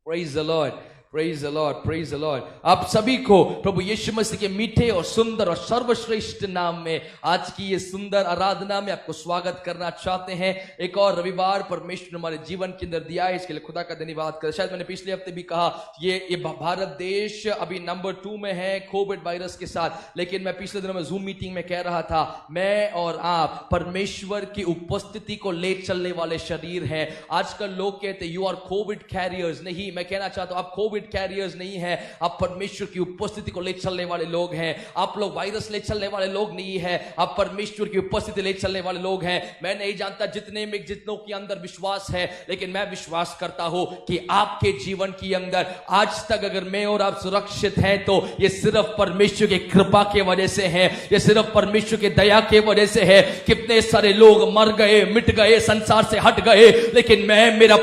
Praise the Lord. Praise the Lord. Praise the Lord. आप सभी को प्रभु यीशु मसीह के मीठे और सुंदर और सर्वश्रेष्ठ नाम में आज की ये सुंदर आराधना में आपको स्वागत करना चाहते हैं। एक और रविवार परमेश्वर ने हमारे जीवन के अंदर दिया है, इसके लिए खुदा का धन्यवाद करें। शायद मैंने पिछले हफ्ते भी कहा ये भारत देश अभी नंबर 2 में है कोविड वायरस के साथ, लेकिन मैं पिछले दिनों में जूम मीटिंग में कह रहा था मैं और आप परमेश्वर की उपस्थिति को ले चलने वाले शरीर हैं। आजकल लोग कहते यू आर कोविड कैरियर्स। नहीं, मैं कहना चाहता हूं आप कोविड कैरियर्स नहीं है, आप परमेश्वर की उपस्थिति को ले चलने वाले लोग हैं। आप लोग वायरस ले चलने वाले लोग नहीं है, आप परमेश्वर की उपस्थिति ले चलने वाले लोग हैं। मैं नहीं जानता जितनों के अंदर विश्वास है, लेकिन मैं विश्वास करता हूं कि आपके जीवन के अंदर आज तक अगर मैं और आप सुरक्षित हैं तो ये सिर्फ परमेश्वर की कृपा के वजह से है, ये सिर्फ परमेश्वर की दया के वजह से है। कितने सारे लोग मर गए, मिट गए, संसार से हट गए, लेकिन मैं मेरा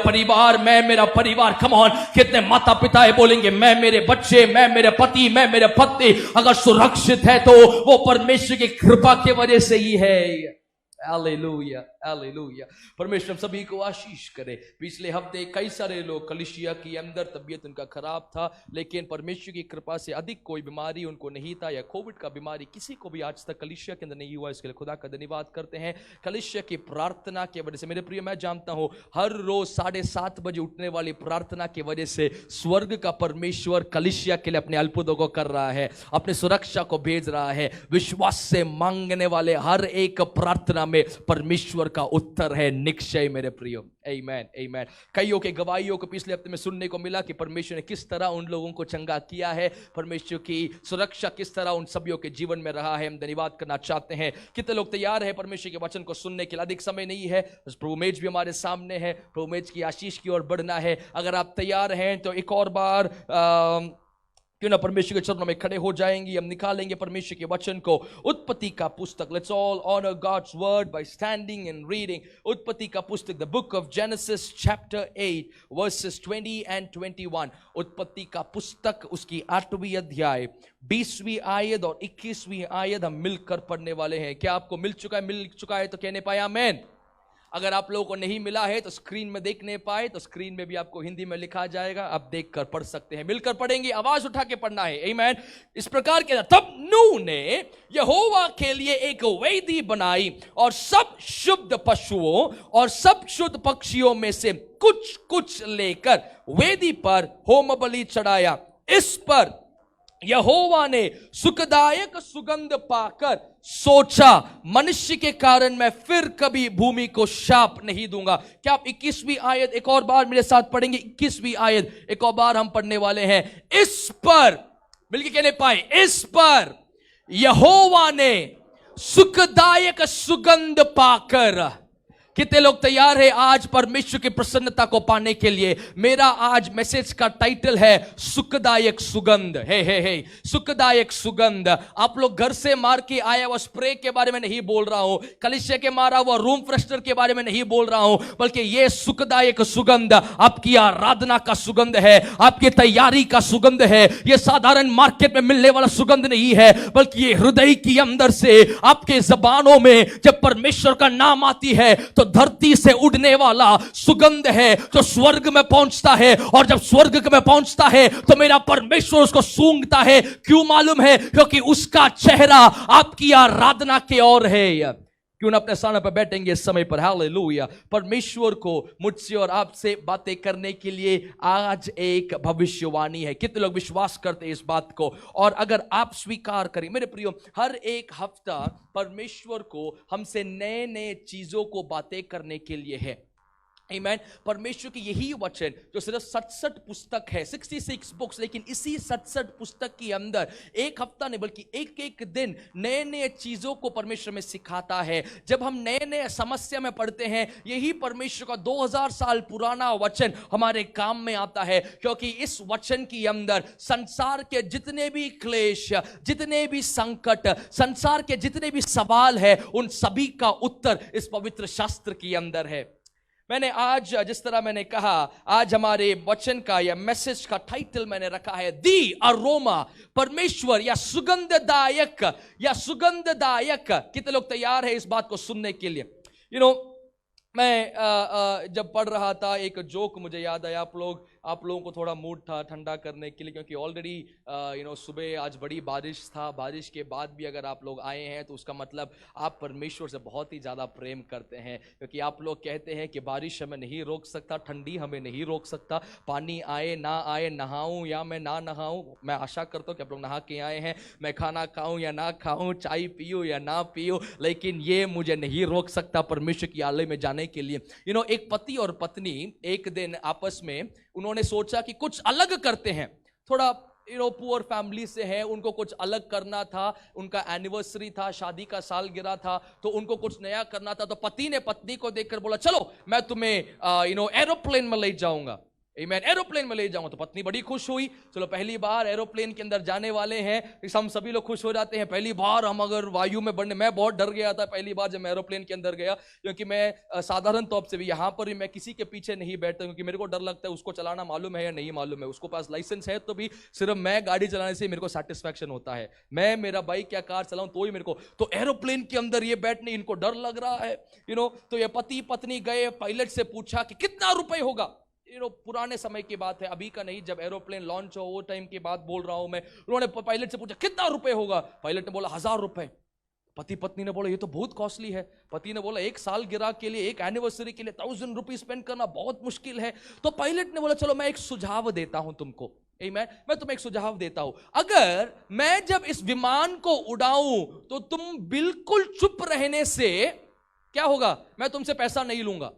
परिवार कम ऑन, कितने माता पिता बोलेंगे मैं मेरे बच्चे, मैं मेरे पति, मैं मेरे पत्नी अगर सुरक्षित है तो वो परमेश्वर की कृपा के वजह से ही है। Hallelujah, hallelujah. परमेश्वर सभी को आशीष करे। पिछले हफ्ते कई सारे लोग कलीसिया के अंदर तबीयत उनका खराब था, लेकिन परमेश्वर की कृपा से अधिक कोई बीमारी उनको नहीं था, या कोविड का बीमारी किसी को भी आज तक कलीसिया के अंदर नहीं हुआ। इसके लिए खुदा का धन्यवाद करते हैं। कलीसिया की प्रार्थना की वजह से मेरे प्रिय, मैं जानता हूं हर रोज 7:30 बजे उठने वाली प्रार्थना की वजह से स्वर्ग का परमेश्वर कलीसिया के लिए अपने अद्भुतों को कर रहा है, अपने सुरक्षा को भेज रहा है। विश्वास से मांगने वाले हर एक प्रार्थना में परमेश्वर का उत्तर है निश्चय मेरे प्रियो। आमीन, आमीन। कईयों के गवाहियों को पिछले हफ्ते में सुनने को मिला कि परमेश्वर ने किस तरह उन लोगों को चंगा किया है, परमेश्वर की सुरक्षा किस तरह उन सभी के जीवन में रहा है। हम धन्यवाद करना चाहते हैं। कितने लोग तैयार हैं परमेश्वर के वचन को सुनने के लिए? अधिक समय नहीं है, प्रभु मेज भी हमारे सामने है, प्रभु मेज की आशीष की ओर बढ़ना है। अगर आप तैयार हैं तो एक और बार क्यों ना परमेश्वर के चरणों में खड़े हो जाएंगे। हम निकालेंगे परमेश्वर के वचन को, उत्पत्ति का पुस्तक। Let's all honour God's word by standing and reading. उत्पत्ति का पुस्तक, the book of Genesis chapter 8 verses 20 and 21। उत्पत्ति का पुस्तक उसकी 8वीं अध्याय 20वीं आयत और 21वीं आयत हम मिलकर पढ़ने वाले हैं। क्या आपको मिल चुका है तो कहने पाए आमीन। अगर आप लोगों को नहीं मिला है तो स्क्रीन में देखने पाए तो स्क्रीन में भी आपको हिंदी में लिखा जाएगा, आप देखकर पढ़ सकते हैं। मिलकर पढ़ेंगे, आवाज उठा के पढ़ना है। आमीन। इस प्रकार के तब नूह ने यहोवा के लिए एक वेदी बनाई और सब शुद्ध पशुओं और सब शुद्ध पक्षियों में से कुछ कुछ लेकर वेदी पर होम बलि चढ़ाया। इस पर यहोवा ने सुखदायक सुगंध पाकर सोचा, मनुष्य के कारण मैं फिर कभी भूमि को शाप नहीं दूंगा। क्या आप 21वीं आयत एक और बार मेरे साथ पढ़ेंगे? 21वीं आयत एक और बार हम पढ़ने वाले हैं। इस पर, मिलके कहने पाए, इस पर यहोवा ने सुखदायक सुगंध पाकर। कितने लोग तैयार है आज परमेश्वर की प्रसन्नता को पाने के लिए? मेरा आज मैसेज का टाइटल है सुखदायक सुगंध। हे सुखदायक सुगंध। आप लोग घर से मार के आया हुआ स्प्रे के बारे में नहीं बोल रहा हूं, कलीसिया के मारा हुआ रूम फ्रेशनर के बारे में नहीं बोल रहा हूं, बल्कि यह सुखदायक सुगंध आपकी आराधना का सुगंध है, आपकी तैयारी का सुगंध है। यह साधारण मार्केट में मिलने वाला सुगंध नहीं है, बल्कि यह हृदय के अंदर से आपके जबानों में जब परमेश्वर का नाम आती है तो धरती से उड़ने वाला सुगंध है जो स्वर्ग में पहुंचता है। और जब स्वर्ग में पहुंचता है तो मेरा परमेश्वर उसको सूंघता है। क्यों मालूम है? क्योंकि उसका चेहरा आपकी आराधना की ओर है। क्यों ना अपने स्थान पर बैठेंगे इस समय पर? हालेलुया। परमेश्वर को मुझसे और आपसे बातें करने के लिए आज एक भविष्यवाणी है। कितने लोग विश्वास करते हैं इस बात को? और अगर आप स्वीकार करें मेरे प्रियो, हर एक हफ्ता परमेश्वर को हमसे नए नए चीजों को बातें करने के लिए है। आमीन। परमेश्वर की यही वचन जो सिर्फ 67 पुस्तक है, 66 बुक्स, लेकिन इसी 67 पुस्तक के अंदर एक हफ्ता नहीं बल्कि एक एक दिन नए नए चीजों को परमेश्वर में सिखाता है। जब हम नए नए समस्या में पढ़ते हैं, यही परमेश्वर का 2000 साल पुराना वचन हमारे काम में आता है, क्योंकि इस वचन के अंदर संसार के जितने भी क्लेश, जितने भी संकट, संसार के जितने भी सवाल है, उन सभी का उत्तर इस पवित्र शास्त्र के अंदर है। मैंने आज, जिस तरह मैंने कहा, आज हमारे वचन का या मैसेज का टाइटल मैंने रखा है दी अरोमा, परमेश्वर या सुगंधदायक, या सुगंधदायक। कितने लोग तैयार है इस बात को सुनने के लिए? मैं जब पढ़ रहा था एक जोक मुझे याद आया। आप लोग आप लोगों को थोड़ा मूड था ठंडा करने के लिए, क्योंकि ऑलरेडी सुबह आज बड़ी बारिश था। बारिश के बाद भी अगर आप लोग आए हैं तो उसका मतलब आप परमेश्वर से बहुत ही ज़्यादा प्रेम करते हैं, क्योंकि आप लोग कहते हैं कि बारिश हमें नहीं रोक सकता, ठंडी हमें नहीं रोक सकता, पानी आए ना आए, नहाऊं या मैं ना नहाऊं। मैं आशा करता हूँ कि आप लोग नहा के आए हैं। मैं खाना खाऊं या ना खाऊं, चाय पीऊं या ना पीऊं, लेकिन ये मुझे नहीं रोक सकता परमेश्वर की आलय में जाने के लिए। एक पति और पत्नी एक दिन आपस में उन्होंने सोचा कि कुछ अलग करते हैं। थोड़ा पुअर फैमिली से है, उनको कुछ अलग करना था, उनका एनिवर्सरी था, शादी का सालगिरह था, तो उनको कुछ नया करना था। तो पति ने पत्नी को देखकर बोला, चलो मैं तुम्हें एरोप्लेन में ले जाऊंगा, मैं एरोप्लेन में ले जाऊंगा। तो पत्नी बड़ी खुश हुई, चलो पहली बार एरोप्लेन के अंदर जाने वाले हैं। हम सभी लोग खुश हो जाते हैं, पहली बार हम अगर वायु में बढ़ने। मैं बहुत डर गया था पहली बार जब मैं एरोप्लेन के अंदर गया, क्योंकि मैं साधारण तौर से भी यहाँ पर भी मैं किसी के पीछे नहीं बैठता, क्योंकि मेरे को डर लगता है उसको चलाना मालूम है या नहीं मालूम है। उसको पास लाइसेंस है तो भी सिर्फ मैं गाड़ी चलाने से मेरे को सेटिस्फैक्शन होता है, मैं मेरा बाइक या कार चलाऊं तो ही मेरे को। तो एरोप्लेन के अंदर ये बैठने इनको डर लग रहा है, तो ये पति पत्नी गए, पायलट से पूछा कि कितना रुपए होगा। पुराने समय की बात है, अभी का नहीं, जब एरोप्लेन लॉन्च हो वो टाइम की बात बोल रहा हूं मैं। उन्होंने पायलट से पूछा कितना रुपए होगा। पायलट ने बोला 1000 रुपए। पति पत्नी ने बोला ये तो बहुत कॉस्टली है। पति ने बोला एक साल गिरा के लिए, एक एनिवर्सरी के लिए 1000 रुपये स्पेंड करना बहुत मुश्किल है। तो पायलट ने बोला चलो मैं एक सुझाव देता हूं तुमको, मैं तुम्हें एक सुझाव देता हूं, अगर मैं जब इस विमान को उड़ाऊं तो तुम बिल्कुल चुप रहने से क्या होगा, मैं तुमसे पैसा नहीं लूंगा।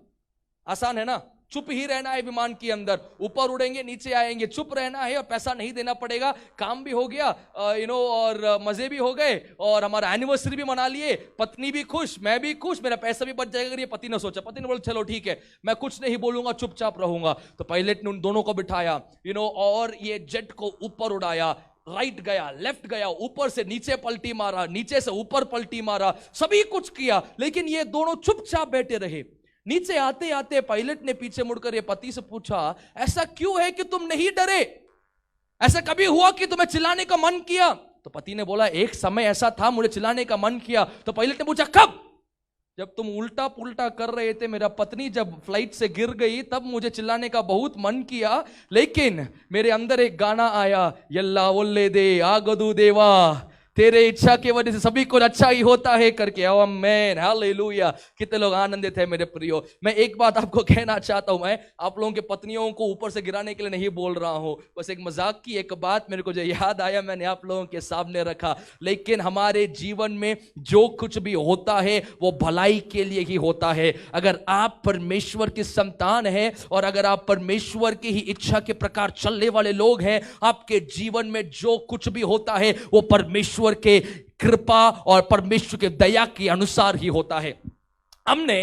आसान है ना, चुप ही रहना है विमान के अंदर, ऊपर उड़ेंगे नीचे आएंगे, चुप रहना है और पैसा नहीं देना पड़ेगा, काम भी हो गया और मजे भी हो गए और हमारा एनिवर्सरी भी मना लिए, पत्नी भी खुश, मैं भी खुश, मेरा पैसा भी बच जाएगा। ये पति ने सोचा, पति ने बोला चलो ठीक है मैं कुछ नहीं बोलूंगा, चुपचाप रहूंगा। तो पायलट ने उन दोनों को बिठाया और ये जेट को ऊपर उड़ाया, राइट गया, लेफ्ट गया, ऊपर से नीचे पलटी मारा, नीचे से ऊपर पलटी मारा, सभी कुछ किया, लेकिन ये दोनों चुपचाप बैठे रहे। नीचे आते आते पायलट ने पीछे मुड़कर ये पति से पूछा, ऐसा क्यों है कि तुम नहीं डरे? ऐसा कभी हुआ कि तुम्हें चिल्लाने का मन किया? तो पति ने बोला एक समय ऐसा था मुझे चिल्लाने का मन किया। तो पायलट ने पूछा कब? जब तुम उल्टा पुल्टा कर रहे थे, मेरा पत्नी जब फ्लाइट से गिर गई तब मुझे चिल्लाने का बहुत मन किया, लेकिन मेरे अंदर एक गाना आया, यल्ला वोल्ले दे आगदू देवा, तेरे इच्छा की वजह से सभी कुछ अच्छा ही होता है करके। आमीन, हालेलुया। कितने लोग आनंदित है मेरे प्रियो। मैं एक बात आपको कहना चाहता हूं, मैं आप लोगों के पत्नियों को ऊपर से गिराने के लिए नहीं बोल रहा हूं, बस एक मजाक की एक बात मेरे को जो याद आया मैंने आप लोगों के सामने रखा। लेकिन हमारे जीवन में जो कुछ भी होता है वो भलाई के लिए ही होता है। अगर आप परमेश्वर की संतान हैं और अगर आप परमेश्वर की ही इच्छा के प्रकार चलने वाले लोग हैं, आपके जीवन में जो कुछ भी होता है वो परमेश्वर के कृपा और परमेश्वर के दया के अनुसार ही होता है। हमने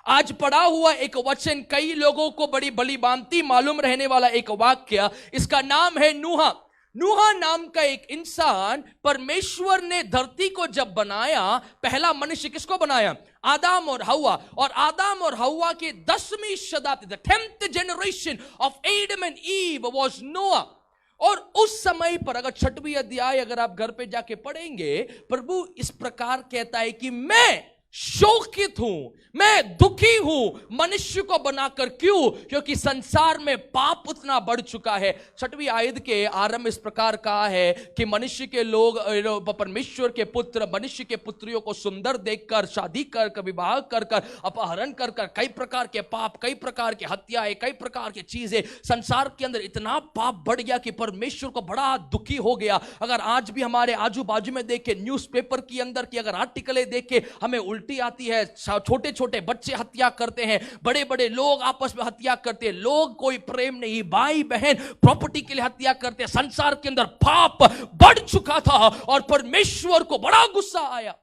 आज पढ़ा हुआ एक वचन कई लोगों को बड़ी भली भांति मालूम रहने वाला एक वाक्य, इसका नाम है नूहा। नूहा नाम का एक इंसान, परमेश्वर ने धरती को जब बनाया, पहला मनुष्य किसको बनाया? आदम और हव्वा। और आदम और हव्वा की 10वीं शताब्दी, the 10th generation of Adam and Eve was Noah। और उस समय पर अगर 6वीं अध्याय अगर आप घर पे जाके पढ़ेंगे, प्रभु इस प्रकार कहता है कि मैं शोकित हूं, मैं दुखी हूं मनुष्य को बनाकर। क्यों? क्योंकि संसार में पाप उतना बढ़ चुका है। 6वीं आयत के आरंभ इस प्रकार कहा है कि मनुष्य के लोग, परमेश्वर के पुत्र मनुष्य के पुत्रियों को सुंदर देखकर, शादी कर, विवाह कर, अपहरण कर, कई प्रकार के पाप, कई प्रकार की हत्याएं, कई प्रकार की चीजें, संसार के अंदर इतना पाप बढ़ गया कि परमेश्वर को बड़ा दुखी हो गया। अगर आज भी हमारे आजू बाजू में देखे, न्यूज़पेपर के अंदर की अगर आर्टिकलें देखे, हमें उल्टी आती है। छोटे छोटे बच्चे हत्या करते हैं, बड़े बड़े लोग आपस में हत्या करते हैं, लोग कोई प्रेम नहीं, भाई बहन प्रॉपर्टी के लिए हत्या करते हैं। संसार के अंदर पाप बढ़ चुका था और परमेश्वर को बड़ा गुस्सा आया।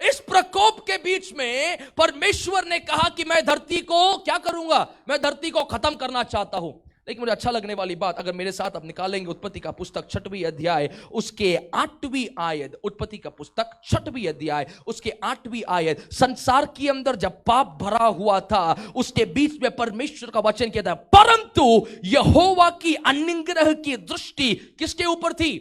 इस प्रकोप के बीच में परमेश्वर ने कहा कि मैं धरती को क्या करूंगा? मैं धरती को खत्म करना चाहता हूं। लेकिन मुझे अच्छा लगने वाली बात, अगर मेरे साथ आप निकालेंगे उत्पत्ति का पुस्तक 6वीं अध्याय उसके 8वीं आयत, उत्पत्ति का पुस्तक 6वीं अध्याय उसके 8वीं आयत, संसार के अंदर जब पाप भरा हुआ था उसके बीच में परमेश्वर का वचन कहता है, परंतु यहोवा की अनुग्रह की दृष्टि किसके ऊपर थी?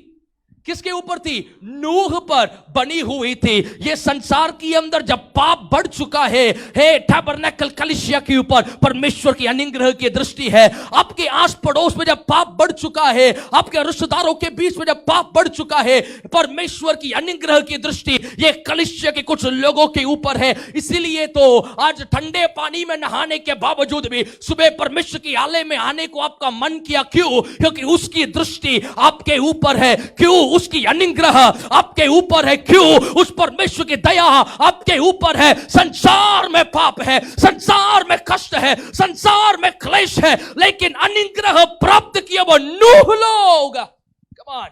किसके ऊपर थी? नूह पर बनी हुई थी। ये संसार के अंदर जब पाप बढ़ चुका है, हे टैबरनेकल कलीसिया के ऊपर परमेश्वर की अनुग्रह की दृष्टि है। आपके आस पड़ोस में जब पाप बढ़ चुका है, आपके रिश्तेदारों के बीच में जब पाप बढ़ चुका है, परमेश्वर की अनुग्रह की दृष्टि ये कलीसिया के कुछ लोगों के ऊपर है। इसीलिए तो आज ठंडे पानी में नहाने के बावजूद भी सुबह परमेश्वर की आलय में आने को आपका मन किया। क्यों? क्योंकि उसकी दृष्टि आपके ऊपर है। क्यों? उसकी अनुग्रह आपके ऊपर है। क्यों? उस परमेश्वर की दया आपके ऊपर है। संसार में पाप है, संसार में कष्ट है, संसार में क्लेश है, लेकिन अनुग्रह प्राप्त किया वो नूह लोग। Come on,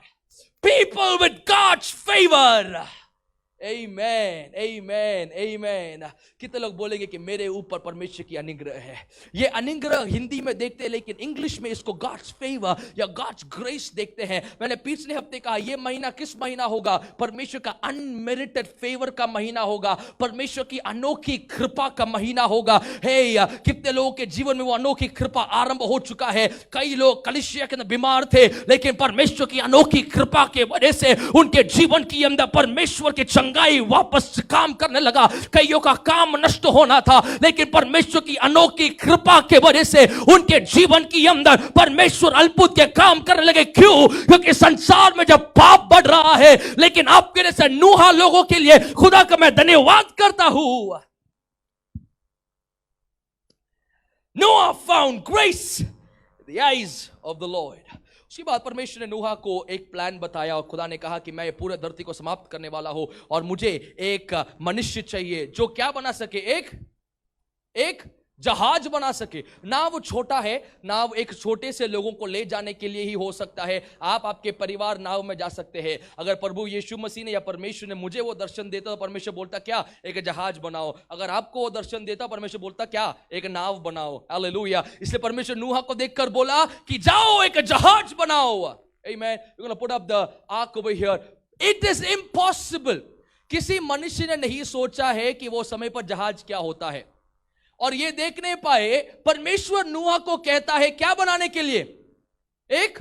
people with God's favour. Amen, amen, amen. कितने लोग बोलेंगे कि मेरे ऊपर परमेश्वर की अनुग्रह है? ये अनुग्रह हिंदी में देखते हैं, लेकिन इंग्लिश में इसको गॉड्स फेवर या गॉड्स ग्रेस देखते हैं। मैंने पिछले हफ्ते कहा ये महीना किस महीना होगा? परमेश्वर का अनमेरिटेड फेवर का महीना होगा, परमेश्वर की अनोखी कृपा का महीना होगा। हे, कितने लोगों के जीवन में वो अनोखी कृपा आरंभ हो चुका है। कई लोग कलीसिया के अंदर बीमार थे, लेकिन परमेश्वर की अनोखी कृपा के वजह से उनके जीवन के अंदर परमेश्वर के चंगाई वापस काम करने लगा। कईयों का काम नष्ट होना था, लेकिन परमेश्वर की अनोखी कृपा के वजह से उनके जीवन के अंदर परमेश्वर अद्भुत के काम करने लगे। क्यों? क्योंकि संसार में जब पाप बढ़ रहा है, लेकिन आपके जैसे नूहा लोगों के लिए खुदा का मैं धन्यवाद करता हूं। Noah found grace in the eyes of the Lord. उसके बाद परमेश्वर ने नूहा को एक प्लान बताया और खुदा ने कहा कि मैं पूरे धरती को समाप्त करने वाला हूं और मुझे एक मनुष्य चाहिए जो क्या बना सके? एक जहाज बना सके। नाव छोटा है, नाव एक छोटे से लोगों को ले जाने के लिए ही हो सकता है। आप आपके परिवार नाव में जा सकते हैं। अगर प्रभु यीशु मसीह ने या परमेश्वर ने मुझे वो दर्शन देता तो परमेश्वर बोलता क्या? एक जहाज बनाओ। अगर आपको वो दर्शन देता परमेश्वर बोलता क्या? एक नाव बनाओ। हालेलुया। इसलिए परमेश्वर नूहा को देखकर बोला कि जाओ एक जहाज बनाओ। Amen. You gonna put up the ark over here. It is impossible. किसी मनुष्य ने नहीं सोचा है कि वो समय पर जहाज क्या होता है, और ये देख नहीं पाए। परमेश्वर नूहा को कहता है क्या बनाने के लिए? एक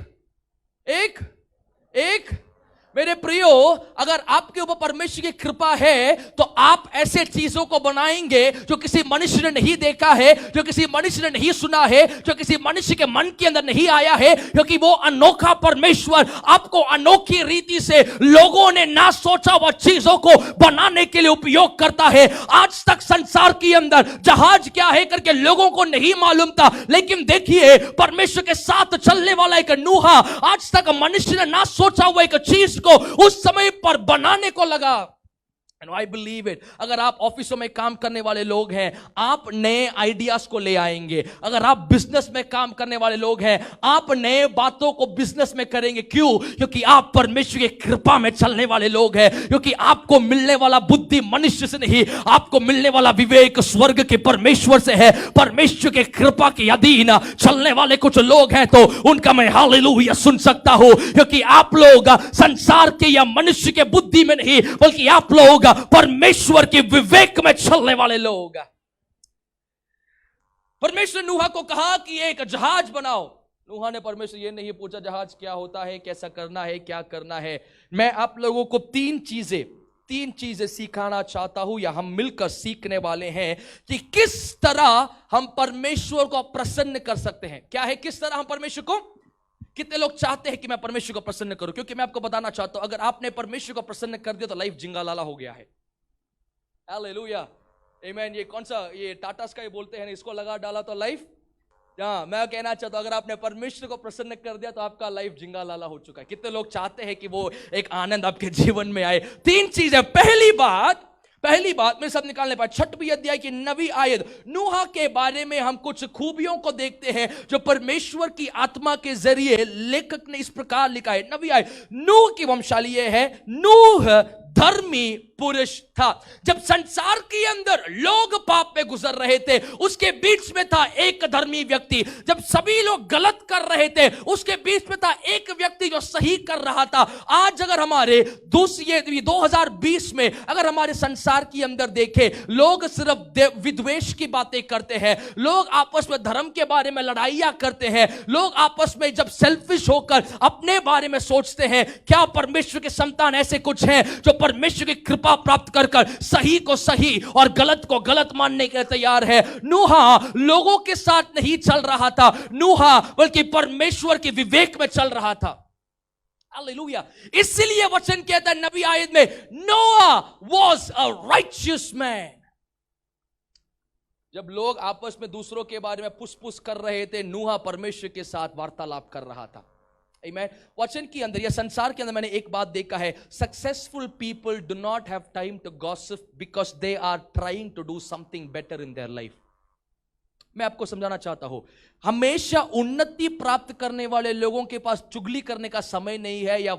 मेरे प्रियो, अगर आपके ऊपर परमेश्वर की कृपा है तो आप ऐसे चीजों को बनाएंगे जो किसी मनुष्य ने नहीं देखा है, जो किसी मनुष्य ने नहीं सुना है, जो किसी मनुष्य के मन के अंदर नहीं आया है, क्योंकि वो अनोखा परमेश्वर आपको अनोखी रीति से लोगों ने ना सोचा हुआ चीजों को बनाने के लिए उपयोग करता है। आज तक संसार के अंदर जहाज क्या है करके लोगों को नहीं मालूम था, लेकिन देखिए परमेश्वर के साथ चलने वाला एक नूहा आज तक मनुष्य ने ना सोचा हुआ एक चीज को उस समय पर बनाने को लगा। And I believe it. अगर आप ऑफिसों में काम करने वाले लोग हैं, आप नए आइडियाज को ले आएंगे। अगर आप बिजनेस में काम करने वाले लोग हैं, आप नए बातों को बिजनेस में करेंगे। क्यों? क्योंकि आप परमेश्वर की कृपा में चलने वाले लोग हैं। क्योंकि आपको मिलने वाला बुद्धि मनुष्य से नहीं, आपको मिलने वाला विवेक स्वर्ग के परमेश्वर से है। परमेश्वर के कृपा के अधीन चलने वाले कुछ लोग हैं तो उनका मैं हालेलुया सुन सकता हूं, क्योंकि आप लोग संसार के या मनुष्य के बुद्धि में नहीं, बल्कि आप लोग परमेश्वर के विवेक में चलने वाले लोग। परमेश्वर ने नूहा को कहा कि एक जहाज बनाओ। नूहा ने परमेश्वर ये नहीं पूछा जहाज क्या होता है, कैसा करना है, क्या करना है। मैं आप लोगों को तीन चीजें सिखाना चाहता हूं, या हम मिलकर सीखने वाले हैं कि किस तरह हम परमेश्वर को प्रसन्न कर सकते हैं। क्या है? किस तरह हम परमेश्वर को, कितने लोग चाहते हैं कि मैं परमेश्वर को प्रसन्न करूं? क्योंकि मैं आपको बताना चाहता हूं, अगर आपने परमेश्वर को प्रसन्न कर दिया तो लाइफ जिंगालाला हो गया है। हालेलुया, आमेन। ये कौन सा, ये टाटा स्काई बोलते हैं, इसको लगा डाला तो लाइफ। मैं कहना चाहता हूं, अगर आपने परमेश्वर को प्रसन्न कर दिया तो आपका लाइफ जिंगालाला हो चुका है। कितने लोग चाहते हैं कि वो एक आनंद आपके जीवन में आए? तीन चीजें। पहली बात मेरे साथ निकालने पाए 6वीं अध्याय की 9वीं आयत। नूहा के बारे में हम कुछ खूबियों को देखते हैं जो परमेश्वर की आत्मा के जरिए लेखक ने इस प्रकार लिखा है। 9वीं आयत, नूह की वंशावली है, नूह धर्मी पुरुष था। जब संसार के अंदर लोग पाप में गुजर रहे थे, उसके बीच में था एक धर्मी व्यक्ति। जब सभी लोग गलत कर रहे थे, उसके बीच में था एक व्यक्ति जो सही कर रहा था। आज अगर हमारे 2020 में अगर हमारे संसार के अंदर देखें, लोग सिर्फ विद्वेष की बातें करते हैं, लोग आपस में धर्म के बारे में लड़ाइयां करते हैं, लोग आपस में जब सेल्फिश होकर अपने बारे में सोचते हैं। क्या परमेश्वर के संतान ऐसे कुछ हैं जो परमेश्वर की कृपा प्राप्त कर सही को सही और गलत को गलत मानने के लिए तैयार है? नूहा लोगों के साथ नहीं चल रहा था, नूहा बल्कि परमेश्वर के विवेक में चल रहा था। हालेलुया। इसलिए वचन कहता है नबी आयत में, नोआ वाज अ राइचियस मैन। जब लोग आपस में दूसरों के बारे में पुस कर रहे थे, नूहा परमेश्वर के साथ वार्तालाप कर रहा था। आमीन। वचन के अंदर या संसार के अंदर मैंने एक बात देखा है, successful people do not have time to gossip because they are trying to do something better in their life. मैं आपको समझाना चाहता हूं, हमेशा उन्नति प्राप्त करने वाले लोगों के पास चुगली करने का समय नहीं है या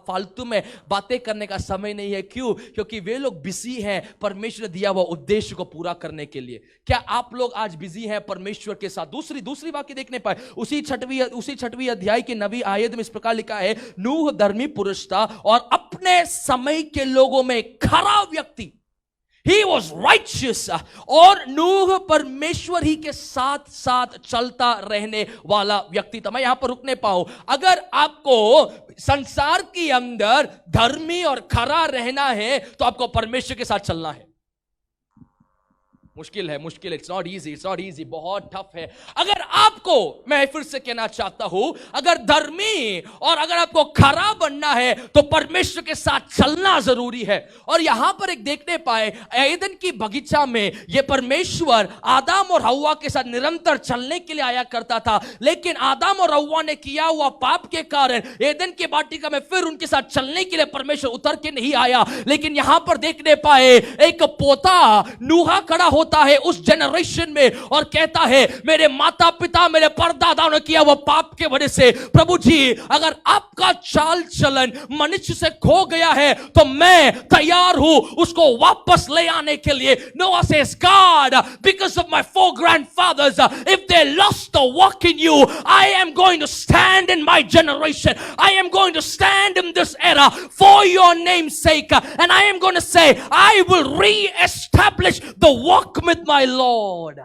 फालतू में बातें करने का समय नहीं है। क्यों? क्योंकि वे लोग बिजी हैं परमेश्वर दिया हुआ उद्देश्य को पूरा करने के लिए। क्या आप लोग आज बिजी हैं परमेश्वर के साथ? दूसरी वाक्य देखने पाए, उसी छठवीं अध्याय की नबी आयत में इस प्रकार लिखा है, नूह धर्मी पुरुष था और अपने समय के लोगों में खरा व्यक्ति, He was righteous। और नूह परमेश्वर ही के साथ साथ चलता रहने वाला व्यक्ति था। मैं यहां पर रुकने पाऊं। अगर आपको संसार के अंदर धर्मी और खरा रहना है तो आपको परमेश्वर के साथ चलना है। मुश्किल है, इट्स नॉट इजी, बहुत टफ है। अगर आपको, मैं फिर से कहना चाहता हूं, अगर धर्मी और अगर आपको खरा बनना है तो परमेश्वर के साथ चलना जरूरी है। और यहां पर एक देखने पाए, एदन की बगीचा में यह परमेश्वर आदम और हव्वा के साथ निरंतर चलने के लिए आया करता था, लेकिन आदम और हव्वा ने किया हुआ पाप के कारण एदन की वाटिका में फिर उनके साथ चलने के लिए परमेश्वर उतर के नहीं आया। लेकिन यहां पर देखने पाए, एक पोता नूहा खड़ा होता है उस जनरेशन में और कहता है, मेरे माता पिता मेरे परदादाओं ने किया वो पाप के वजह से, प्रभु जी अगर आपका चाल चलन मनुष्य से खो गया है तो मैं तैयार हूं उसको वापस ले आने के लिए। Noah says, God, because of my 4 grandfathers, if they lost the walk in you, I am going to stand in my generation, I am going to stand in this era for your name's sake, and I am going to say, I will re-establish the walk with my Lord।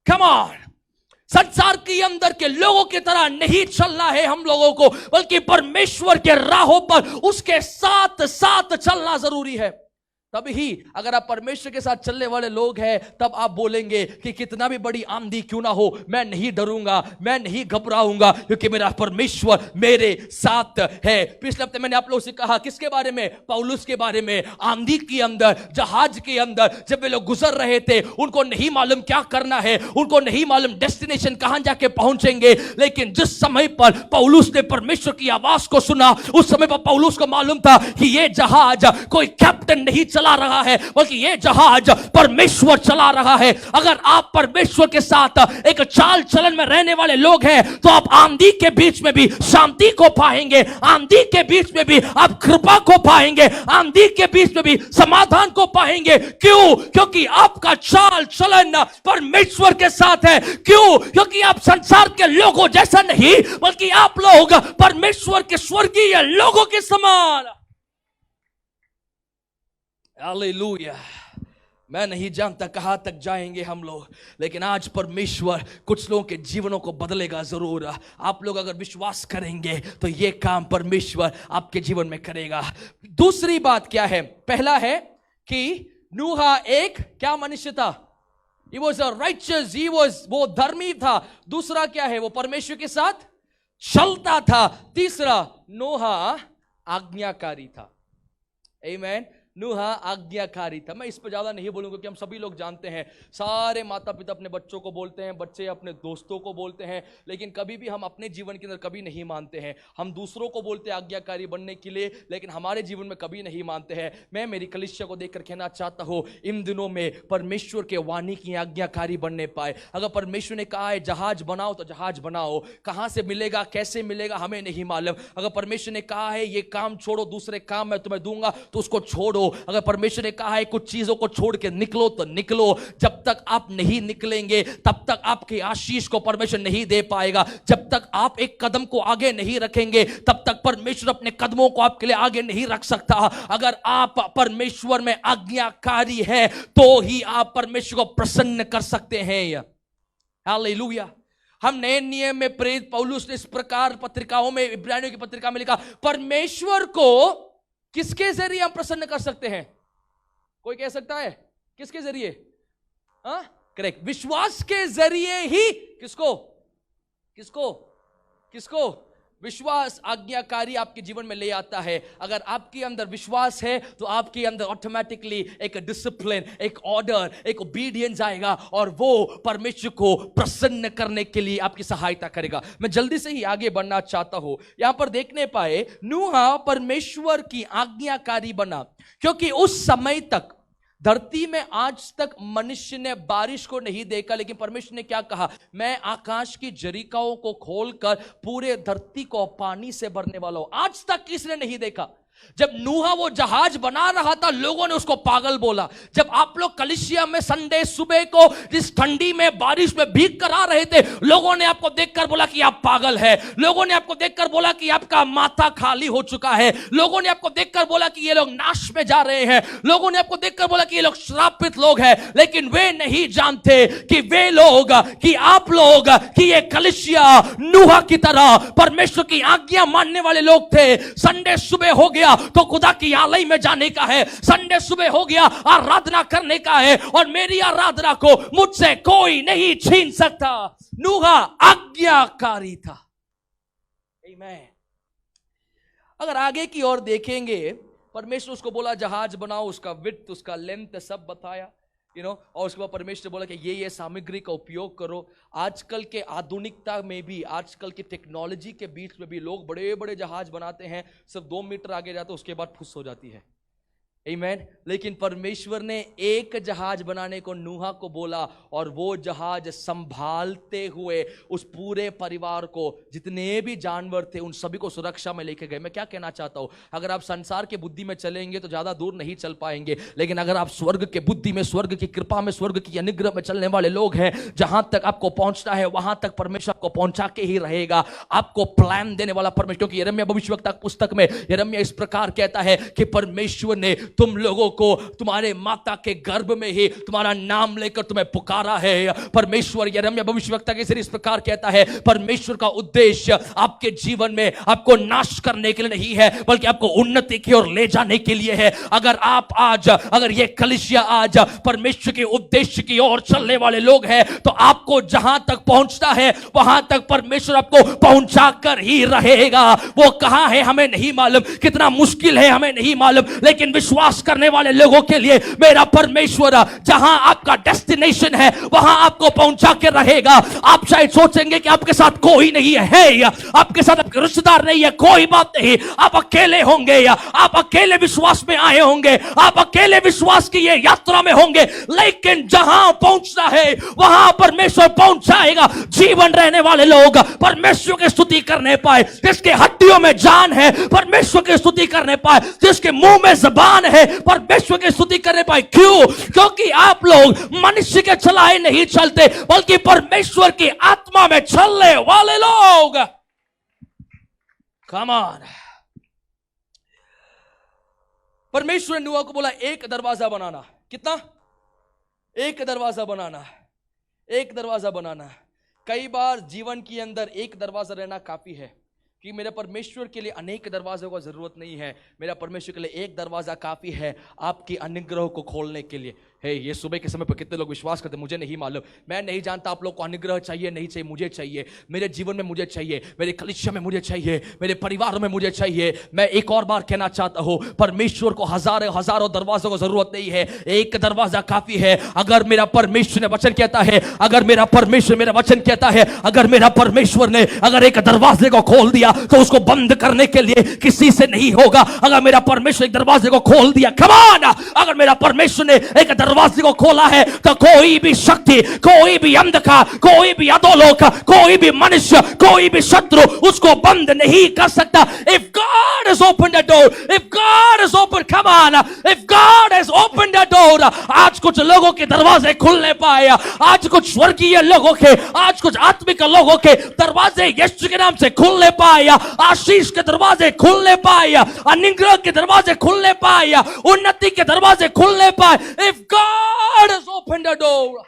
Come on। संसार के अंदर के लोगों की तरह नहीं चलना है हम लोगों को, बल्कि परमेश्वर के राहों पर उसके साथ साथ चलना जरूरी है। तभी अगर आप परमेश्वर के साथ चलने वाले लोग हैं, तब आप बोलेंगे कि कितना भी बड़ी आंधी क्यों ना हो, मैं नहीं डरूंगा, मैं नहीं घबराऊंगा, क्योंकि मेरा परमेश्वर मेरे साथ है। पिछले हफ्ते मैंने आप लोगों से कहा किसके बारे में? पौलुस के बारे में। आंधी के अंदर, जहाज के अंदर जब वे लोग गुजर रहे थे, उनको नहीं मालूम क्या करना है, उनको नहीं मालूम डेस्टिनेशन कहां जाके पहुंचेंगे, लेकिन जिस समय पर पौलुस ने परमेश्वर की आवाज को सुना, उस समय पर पौलुस को मालूम था कि यह जहाज कोई कैप्टन नहीं चला रहा है, बल्कि यह जहाज परमेश्वर चला रहा है। अगर आप परमेश्वर के साथ एक चाल चलन में रहने वाले लोग हैं तो आप आंधी के बीच में भी शांति को पाएंगे, आंधी के बीच में भी आप कृपा को पाएंगे, आंधी के बीच में भी समाधान को पाएंगे। क्यों? क्योंकि आपका चाल चलन परमेश्वर के साथ है। क्यों? क्योंकि आप संसार के लोगों जैसा नहीं, बल्कि आप लोग परमेश्वर के स्वर्गीय लोगों के समान। हालेलुया। मैं नहीं जानता कहां तक जाएंगे हम लोग, लेकिन आज परमेश्वर कुछ लोगों के जीवनों को बदलेगा जरूर। आप लोग अगर विश्वास करेंगे तो यह काम परमेश्वर आपके जीवन में करेगा। दूसरी बात क्या है? पहला है कि नूहा एक क्या मनुष्य था? He was a righteous, वो धर्मी था। दूसरा क्या है? वो परमेश्वर के साथ चलता था। तीसरा, नूहा आज्ञाकारी था। आमीन। नूहा आज्ञाकारी था। मैं इस पर ज्यादा नहीं बोलूंगा क्योंकि हम सभी लोग जानते हैं, सारे माता पिता अपने बच्चों को बोलते हैं, बच्चे अपने दोस्तों को बोलते हैं, लेकिन कभी भी हम अपने जीवन के अंदर कभी नहीं मानते हैं। हम दूसरों को बोलते हैं आज्ञाकारी बनने के लिए, लेकिन हमारे जीवन में कभी नहीं मानते हैं। मैं मेरी कलीसिया को देखकर कहना चाहता हूं, इन दिनों में परमेश्वर के वाणी की आज्ञाकारी बनने पाए। अगर परमेश्वर ने कहा है जहाज बनाओ तो जहाज बनाओ, कहां से मिलेगा कैसे मिलेगा हमें नहीं मालूम। अगर परमेश्वर ने कहा है ये काम छोड़ो, दूसरे काम मैं तुम्हें दूंगा, तो उसको छोड़ो। अगर परमेश्वर ने कहा है कुछ चीजों को छोड़ के निकलो तो निकलो। जब तक आप नहीं निकलेंगे तब तक आपके आशीष को परमेश्वर नहीं दे पाएगा। जब तक आप एक कदम को आगे नहीं रखेंगे तब तक परमेश्वर अपने कदमों को आपके लिए आगे नहीं रख सकता। अगर आप परमेश्वर में आज्ञाकारी है तो ही आप परमेश्वर को प्रसन्न कर सकते हैं। हालेलुया। हम नए नियम में प्रेरित पौलुस ने इस प्रकार पत्रिकाओं में, इब्रानियों की पत्रिका में लिखा, परमेश्वर को किसके जरिए हम प्रसन्न कर सकते हैं? कोई कह सकता है किसके जरिए? करेक्ट, विश्वास के जरिए ही। किसको किसको किसको? विश्वास आज्ञाकारी आपके जीवन में ले आता है। अगर आपके अंदर विश्वास है तो आपके अंदर ऑटोमेटिकली एक डिसिप्लिन, एक ऑर्डर, एक ओबीडियंस आएगा और वो परमेश्वर को प्रसन्न करने के लिए आपकी सहायता करेगा। मैं जल्दी से ही आगे बढ़ना चाहता हूं। यहां पर देखने पाए नूहा परमेश्वर की आज्ञाकारी बना, क्योंकि उस समय तक धरती में आज तक मनुष्य ने बारिश को नहीं देखा, लेकिन परमेश्वर ने क्या कहा? मैं आकाश की जरीकाओं को खोलकर पूरे धरती को पानी से भरने वाला हूं। आज तक किसने नहीं देखा? जब नूहा वो जहाज बना रहा था लोगों ने उसको पागल बोला। जब आप लोग कलीसिया में संडे सुबह को जिस ठंडी में बारिश में भीग कर आ रहे थे, लोगों ने आपको देखकर बोला कि आप पागल है। लोगों ने आपको देखकर बोला कि आपका माथा खाली हो चुका है। लोगों ने आपको देखकर बोला कि ये लोग नाश में जा रहे हैं। लोगों ने आपको देखकर बोला कि ये लोग श्रापित लोग हैं। लेकिन वे नहीं जानते कि वे लोग, कि आप लोग, कि ये कलीसिया नूहा की तरह परमेश्वर की आज्ञा मानने वाले लोग थे। संडे सुबह हो गया तो खुदा की आलय में जाने का है। संडे सुबह हो गया आराधना करने का है, और मेरी आराधना को मुझसे कोई नहीं छीन सकता। नूहा आज्ञाकारी था। आमीन। अगर आगे की ओर देखेंगे, परमेश्वर उसको बोला जहाज बनाओ, उसका विड्थ, उसका लेंथ सब बताया, और उसके बाद परमेश्वर बोला कि ये सामग्री का उपयोग करो। आजकल के आधुनिकता में भी, आजकल की टेक्नोलॉजी के बीच में भी लोग बड़े बड़े जहाज बनाते हैं, सिर्फ 2 मीटर आगे जाते उसके बाद फुस हो जाती है। आमीन। लेकिन परमेश्वर ने एक जहाज बनाने को नूहा को बोला, और वो जहाज संभालते हुए उस पूरे परिवार को, जितने भी जानवर थे उन सभी को सुरक्षा में लेके गए। मैं क्या कहना चाहता हूं, अगर आप संसार के बुद्धि में चलेंगे तो ज्यादा दूर नहीं चल पाएंगे, लेकिन अगर आप स्वर्ग के बुद्धि में, स्वर्ग की कृपा में, स्वर्ग की अनुग्रह में चलने वाले लोग हैं, जहां तक आपको पहुंचना है वहां तक परमेश्वर आपको पहुंचा के ही रहेगा। आपको प्लान देने वाला परमेश्वर, क्योंकि यिर्मयाह भविष्यवक्ता पुस्तक में यिर्मयाह इस प्रकार कहता है कि परमेश्वर ने तुम लोगों को तुम्हारे माता के गर्भ में ही तुम्हारा नाम लेकर तुम्हें पुकारा है। परमेश्वर यिर्मयाह भविष्यवक्ता के जरिए इस प्रकार कहता है, परमेश्वर का उद्देश्य आपके जीवन में आपको नाश करने के लिए नहीं है, बल्कि आपको उन्नति की ओर ले जाने के लिए है। अगर आप आज, अगर ये कलीसिया आज परमेश्वर के उद्देश्य की ओर चलने वाले लोग हैं, तो आपको जहां तक पहुंचना है वहां तक परमेश्वर आपको पहुंचा कर ही रहेगा। वो कहां है हमें नहीं मालूम, कितना मुश्किल है हमें नहीं मालूम, लेकिन विश्वास करने वाले लोगों के लिए मेरा परमेश्वर जहां आपका डेस्टिनेशन है वहां आपको पहुंचा के रहेगा। आप शायद सोचेंगे कि आपके साथ कोई नहीं है, आपके साथ आपके रिश्तेदार नहीं है, कोई बात नहीं, आप अकेले होंगे, या आप अकेले विश्वास में आए होंगे, आप अकेले विश्वास की ये यात्रा में होंगे, लेकिन जहां पहुंचना है वहां परमेश्वर पहुंचाएगा। जीवन रहने वाले लोग परमेश्वर की स्तुति करने पाए, जिसके हड्डियों में जान है परमेश्वर की स्तुति करने पाए, जिसके मुंह में जबान है परमेश्वर की स्तुति करने पाए। क्यों? क्योंकि आप लोग मनुष्य के चलाए नहीं चलते, बल्कि परमेश्वर की आत्मा में चलने वाले लोग। Come on. परमेश्वर ने नूह को बोला एक दरवाजा बनाना। कितना? एक दरवाजा बनाना, एक दरवाजा बनाना। कई बार जीवन के अंदर एक दरवाजा रहना काफी है, कि मेरे परमेश्वर के लिए अनेक दरवाजों का जरूरत नहीं है, मेरा परमेश्वर के लिए एक दरवाजा काफी है आपकी अनुग्रह को खोलने के लिए। ये सुबह के समय पर कितने लोग विश्वास करते हैं मुझे नहीं मालूम, मैं नहीं जानता आप लोग को अनुग्रह चाहिए नहीं चाहिए, मुझे चाहिए, मेरे जीवन में मुझे चाहिए, मेरे कलीसिया में मुझे चाहिए, मेरे परिवार में मुझे चाहिए। मैं एक और बार कहना चाहता हूं, परमेश्वर को हजारों हजारों दरवाजों की जरूरत नहीं है, एक दरवाजा काफी है। अगर मेरा परमेश्वर ने वचन कहता है, अगर मेरा परमेश्वर मेरा वचन कहता है, अगर मेरा परमेश्वर ने अगर एक दरवाजे को खोल दिया तो उसको बंद करने के लिए किसी से नहीं होगा। अगर मेरा परमेश्वर एक दरवाजे को खोल दिया, कम ऑन, अगर मेरा परमेश्वर ने एक दरवाजे को खोला है तो कोई भी शक्ति, कोई भी अंधकार, कोई भी अधोलोक, कोई भी मनुष्य, कोई भी शत्रु उसको बंद नहीं कर सकता। If God has opened the door, if God has opened, come on, if God has opened the door, आज कुछ लोगों के दरवाजे खुलने पाए, आज कुछ स्वर्गीय लोगों के, आज कुछ आत्मिक लोगों के दरवाजे यीशु के नाम से खुलने पाए, आशीष के दरवाजे खुलने पाए, अनुग्रह के दरवाजे खुलने पाए, उन्नति के दरवाजे खुलने पाए। If God has opened the door,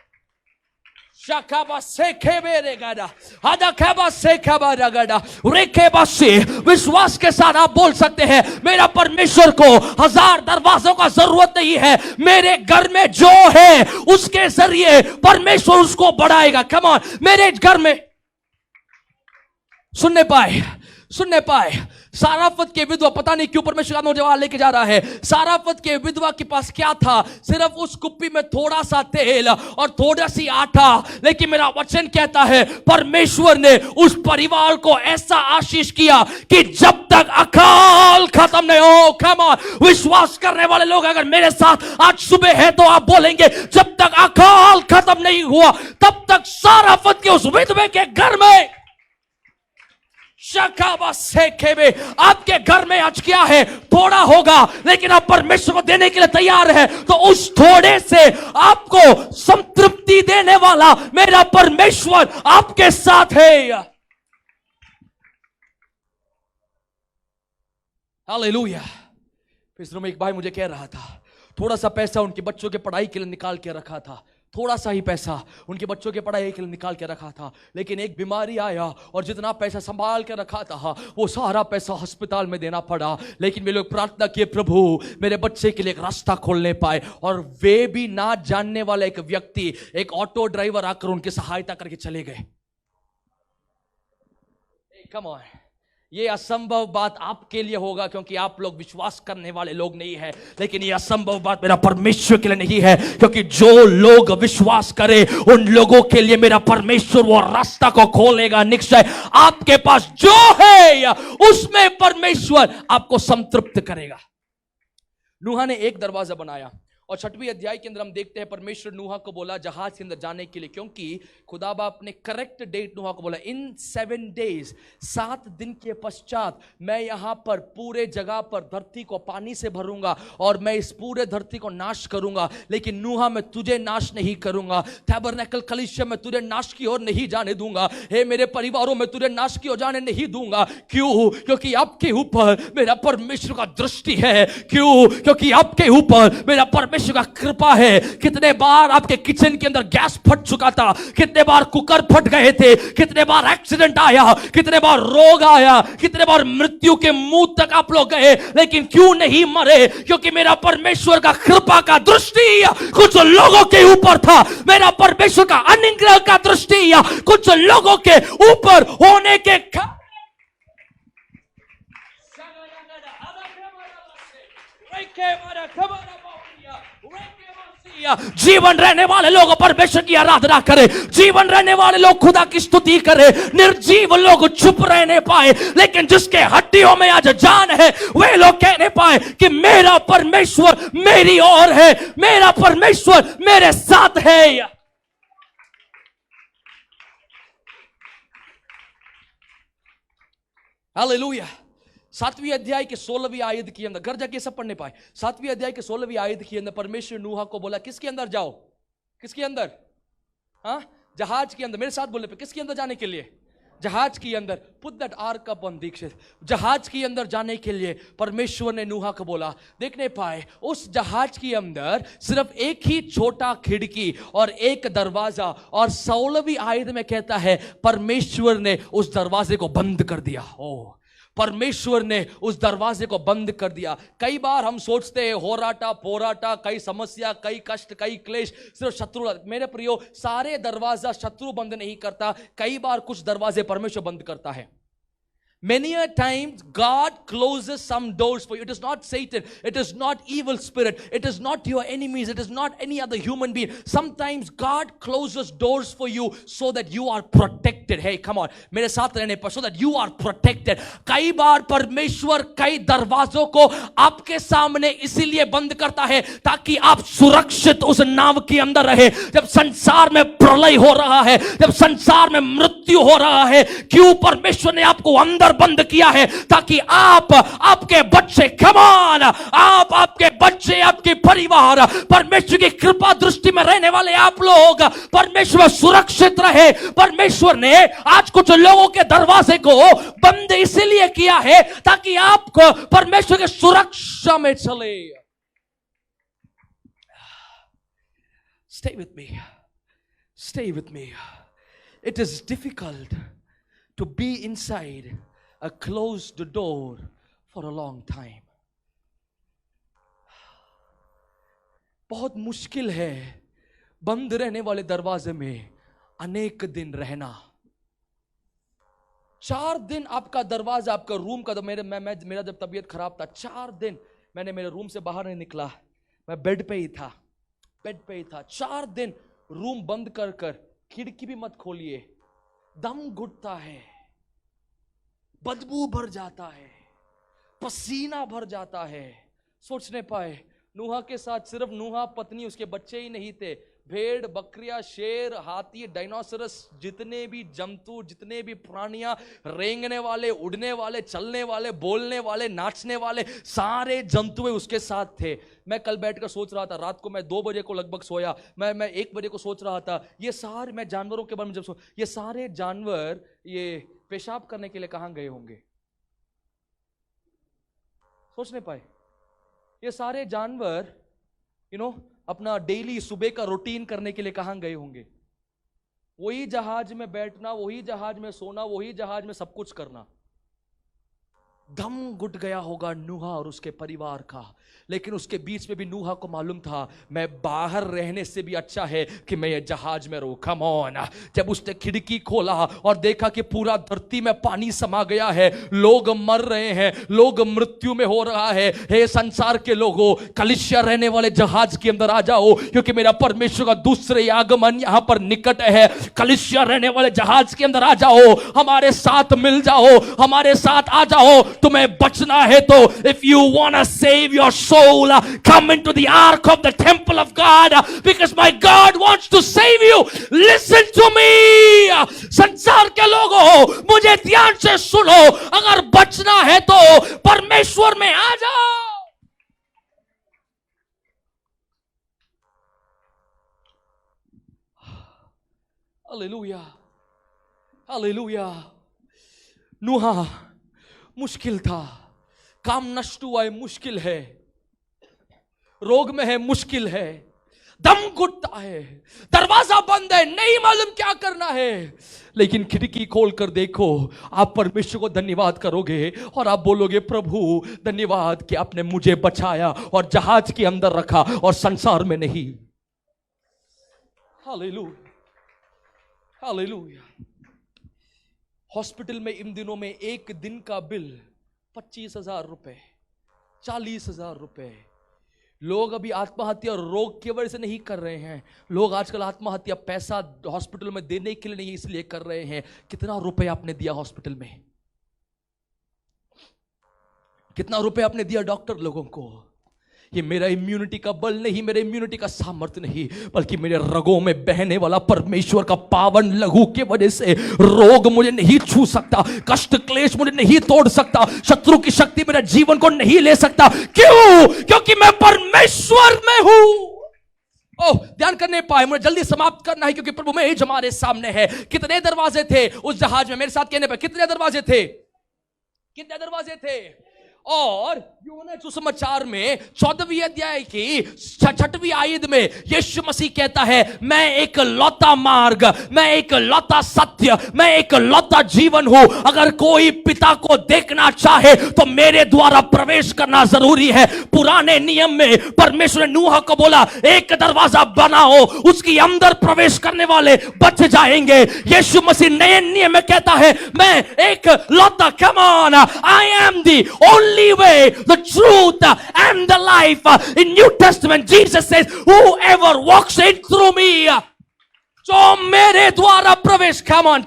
शकाबा से खेबेरे गड़ा, आधा खेबा से खेबा रगड़ा, रेखेबा से विश्वास के साथ आप बोल सकते हैं, मेरा परमेश्वर को हजार दरवाजों का जरूरत नहीं है, मेरे घर में जो है उसके जरिए परमेश्वर उसको बढ़ाएगा। कम ऑन, मेरे घर में सुनने पाए साराफत के विधवा, पता नहीं क्यों परमेश्वर का जवाब लेके जा रहा है। साराफत के विधवा के पास क्या था? सिर्फ उस कुप्पी में थोड़ा सा तेल और थोड़ा सी आटा, लेकिन मेरा वचन कहता है परमेश्वर ने उस परिवार को ऐसा आशीष किया कि जब तक अकाल खत्म नहीं हो। कम ऑन, विश्वास करने वाले लोग अगर मेरे साथ आज सुबह है तो आप बोलेंगे जब तक अकाल खत्म नहीं हुआ तब तक साराफत के उस विधवे के घर में शकाबा सेखे में, आपके घर में आज क्या है? थोड़ा होगा, लेकिन आप परमेश्वर को देने के लिए तैयार है तो उस थोड़े से आपको संतृप्ति देने वाला मेरा परमेश्वर आपके साथ है। हालेलुया। इस रूम में एक भाई मुझे कह रहा था, थोड़ा सा पैसा उनके बच्चों के पढ़ाई के लिए निकाल के रखा था, थोड़ा सा ही पैसा उनके बच्चों के पढ़ाई के लिए निकाल के रखा था, लेकिन एक बीमारी आया और जितना पैसा संभाल के रखा था वो सारा पैसा अस्पताल में देना पड़ा। लेकिन वे लोग प्रार्थना किए, प्रभु मेरे बच्चे के लिए एक रास्ता खोलने पाए, और वे भी ना जानने वाला एक व्यक्ति, एक ऑटो ड्राइवर आकर उनकी सहायता करके चले गए। कम ऑन, ये असंभव बात आपके लिए होगा क्योंकि आप लोग विश्वास करने वाले लोग नहीं है, लेकिन ये असंभव बात मेरा परमेश्वर के लिए नहीं है, क्योंकि जो लोग विश्वास करे उन लोगों के लिए मेरा परमेश्वर वो रास्ता को खोलेगा निश्चय। आपके पास जो है उसमें परमेश्वर आपको संतृप्त करेगा। नूहा ने एक दरवाजा बनाया और 6वें अध्याय के अंदर हम देखते हैं परमेश्वर नूहा को बोला जहाज के अंदर जाने के लिए, क्योंकि खुदा बाप ने करेक्ट डेट नूहा को बोला, इन 7 डेज, 7 दिन के पश्चात मैं यहां पर पूरे जगह पर धरती को पानी से भरूंगा और मैं इस पूरे धरती को नाश करूंगा, लेकिन नूहा मैं तुझे नाश नहीं करूंगा, टैबरनेकल कलीसिया में तुझे नाश की ओर नहीं जाने दूंगा, हे मेरे परिवारों में तुझे नाश की ओर जाने नहीं दूंगा। क्यों? क्योंकि आपके ऊपर मेरा परमेश्वर का दृष्टि है। क्यों? क्योंकि आपके ऊपर मेरा परमेश्वर का कृपा है। कितने बार आपके किचन के अंदर गैस फट चुका था, कितने बार कुकर फट गए थे, कितने बार एक्सीडेंट आया, कितने बार रोग आया, कितने बार मृत्यु के मुंह तक आप लोग गए, लेकिन क्यों नहीं मरे? क्योंकि मेरा परमेश्वर का कृपा का दृष्टि कुछ लोगों के ऊपर था, मेरा परमेश्वर का अनुग्रह का दृष्टि कुछ लोगों के ऊपर होने के जीवन रहने वाले लोग परमेश्वर की आराधना करें, जीवन रहने वाले लोग खुदा की स्तुति करें, निर्जीव लोग चुप रहने पाए, लेकिन जिसके हड्डियों में आज जान है वे लोग कहने पाए कि मेरा परमेश्वर मेरी ओर है, मेरा परमेश्वर मेरे साथ है। हालेलुया। 7वीं अध्याय के 16वीं आयत के अंदर, घर जाके सब पढ़ने पाए, 7वीं अध्याय के 16वीं आयत के अंदर परमेश्वर नूहा को बोला किसके अंदर जाओ? किसके अंदर? हाँ, जहाज के अंदर। मेरे साथ बोले पे, किसके अंदर जाने के लिए? जहाज के अंदर। Put that ark up on दीक्षित। जहाज के अंदर जाने के लिए परमेश्वर ने नूहा को बोला। देखने पाए उस जहाज के अंदर सिर्फ एक ही छोटा खिड़की और एक दरवाजा, और 16वीं आयत में कहता है परमेश्वर ने उस दरवाजे को बंद कर दिया। ओ, परमेश्वर ने उस दरवाजे को बंद कर दिया। कई बार हम सोचते हैं होराटा पोराटा, कई समस्या, कई कष्ट, कई क्लेश सिर्फ शत्रु। मेरे प्रियो, सारे दरवाजा शत्रु बंद नहीं करता, कई बार कुछ दरवाजे परमेश्वर बंद करता है। Many a times God closes some doors for you. It is not Satan, it is not evil spirit, it is not your enemies, it is not any other human being. Sometimes God closes doors for you so that you are protected. Hey, come on, मेरे साथ रहने पर, so that you are protected. कई बार परमेश्वर कई दरवाजों को आपके सामने इसीलिए बंद करता है ताकि आप सुरक्षित उस नाव के अंदर रहे। जब संसार में प्रलय हो रहा है, जब संसार में मृत्यु हो रहा है, क्यों परमेश्वर ने आपको अंदर बंद किया है? ताकि आप, आपके बच्चे, कम ऑन, आप, आपके बच्चे, आपके परिवार, परमेश्वर की कृपा दृष्टि में रहने वाले आप लोग, परमेश्वर सुरक्षित रहे। परमेश्वर ने आज कुछ लोगों के दरवाजे को बंद इसलिए किया है ताकि आपको परमेश्वर की सुरक्षा में चले। Stay with me. Stay with me. It is difficult to be inside a closed door for a long time. बहुत मुश्किल है बंद रहने वाले दरवाजे में अनेक दिन रहना। 4 दिन आपका दरवाजा, आपका रूम का, मेरा जब तबीयत खराब था, 4 दिन मैंने मेरे रूम से बाहर नहीं निकला, मैं बेड पे ही था। 4 दिन रूम बंद कर कर, खिड़की भी मत खोलिए, दम घुटता है, बदबू भर जाता है, पसीना भर जाता है। सोच नहीं पाए, नूहा के साथ सिर्फ नूहा, पत्नी, उसके बच्चे ही नहीं थे, भेड़, बकरियां, शेर, हाथी, डायनासोरस, जितने भी जंतु, जितने भी प्राणियां, रेंगने वाले, उड़ने वाले, चलने वाले, बोलने वाले, नाचने वाले, सारे जंतु उसके साथ थे। मैं कल बैठकर सोच रहा था, रात को मैं 2 बजे को लगभग सोया, मैं 1 बजे को सोच रहा था, ये सारे, मैं जानवरों के बारे में जब ये सारे जानवर ये पेशाब करने के लिए कहां गए होंगे? सोच नहीं पाए। ये सारे जानवर अपना डेली सुबह का रूटीन करने के लिए कहां गए होंगे? वही जहाज में बैठना, वही जहाज में सोना, वही जहाज में सब कुछ करना। दम घुट गया होगा नूहा और उसके परिवार का, लेकिन उसके बीच में भी नूहा को मालूम था, मैं बाहर रहने से भी अच्छा है कि मैं ये जहाज में रहूं। Come on. जब उसने खिड़की खोला और देखा कि पूरा धरती में पानी समा गया है, लोग मर रहे हैं, लोग मृत्यु में हो रहा है, हे संसार के लोगों, कलिसिया रहने वाले जहाज के अंदर आ जाओ, क्योंकि मेरा परमेश्वर का दूसरे आगमन यहां पर निकट है। कलिसिया रहने वाले जहाज के अंदर आ जाओ, हमारे साथ मिल जाओ, हमारे साथ आ जाओ। तुम्हें बचना है तो, if you want to save your soul, come into the ark of the temple of God, because my God wants to save you. Listen to me. संसार के लोगों, मुझे ध्यान से सुनो, अगर बचना है तो परमेश्वर में आ जाओ। Hallelujah, hallelujah. नूहा मुश्किल था, काम नष्ट हुआ है, मुश्किल है, रोग में है, मुश्किल है, दम घुटता है, दरवाजा बंद है, नहीं मालूम क्या करना है, लेकिन खिड़की खोल कर देखो, आप परमेश्वर को धन्यवाद करोगे और आप बोलोगे, प्रभु धन्यवाद कि आपने मुझे बचाया और जहाज के अंदर रखा और संसार में नहीं। Hallelujah, hallelujah. हॉस्पिटल में इन दिनों में एक दिन का बिल 25,000 रुपए, 40,000 रुपए। लोग अभी आत्महत्या रोग की वजह से नहीं कर रहे हैं, लोग आजकल आत्महत्या पैसा हॉस्पिटल में देने के लिए नहीं, इसलिए कर रहे हैं। कितना रुपए आपने दिया हॉस्पिटल में? कितना रुपए आपने दिया डॉक्टर लोगों को? ये मेरा इम्यूनिटी का बल नहीं, मेरे इम्यूनिटी का सामर्थ्य नहीं, बल्कि मेरे रगों में बहने वाला परमेश्वर का पावन लहू के वजह से रोग मुझे नहीं छू सकता, कष्ट क्लेश मुझे नहीं तोड़ सकता, शत्रु की शक्ति मेरे जीवन को नहीं ले सकता। क्यों? क्योंकि मैं परमेश्वर में हूं। ओह, ध्यान करने पाए, मुझे जल्दी समाप्त करना है क्योंकि प्रभु में ही हमारे सामने है। कितने दरवाजे थे उस जहाज में? मेरे साथ कहने पर कितने दरवाजे थे? कितने दरवाजे थे? और यूहन्ना सुसमाचार में 14वीं अध्याय की 6वीं आयत में यीशु मसीह कहता है, मैं एक लौता मार्ग, मैं एक लौता सत्य, मैं एक लौता जीवन हूं। अगर कोई पिता को देखना चाहे तो मेरे द्वारा प्रवेश करना जरूरी है। पुराने नियम में परमेश्वर ने नूह को बोला, एक दरवाजा बनाओ, उसके अंदर प्रवेश करने वाले बच जाएंगे। यीशु मसीह नए नियम में कहता है, मैं एक लौता, come on, I am the only way, the truth and the life. In New Testament Jesus says, whoever walks in through me, जो मेरे द्वारा प्रवेश, come on,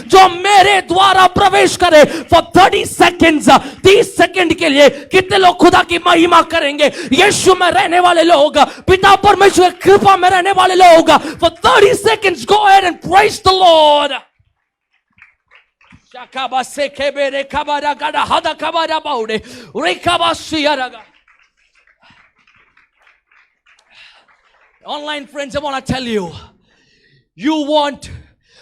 जो मेरे द्वारा प्रवेश करे for 30 seconds, 30 सेकंड के लिए कितने लोग खुदा की महिमा करेंगे? यीशु में रहने वाले लोग, पिता परमेश्वर की कृपा में रहने वाले लोग, for 30 seconds go ahead and praise the Lord. Online friends, I want to tell you, you want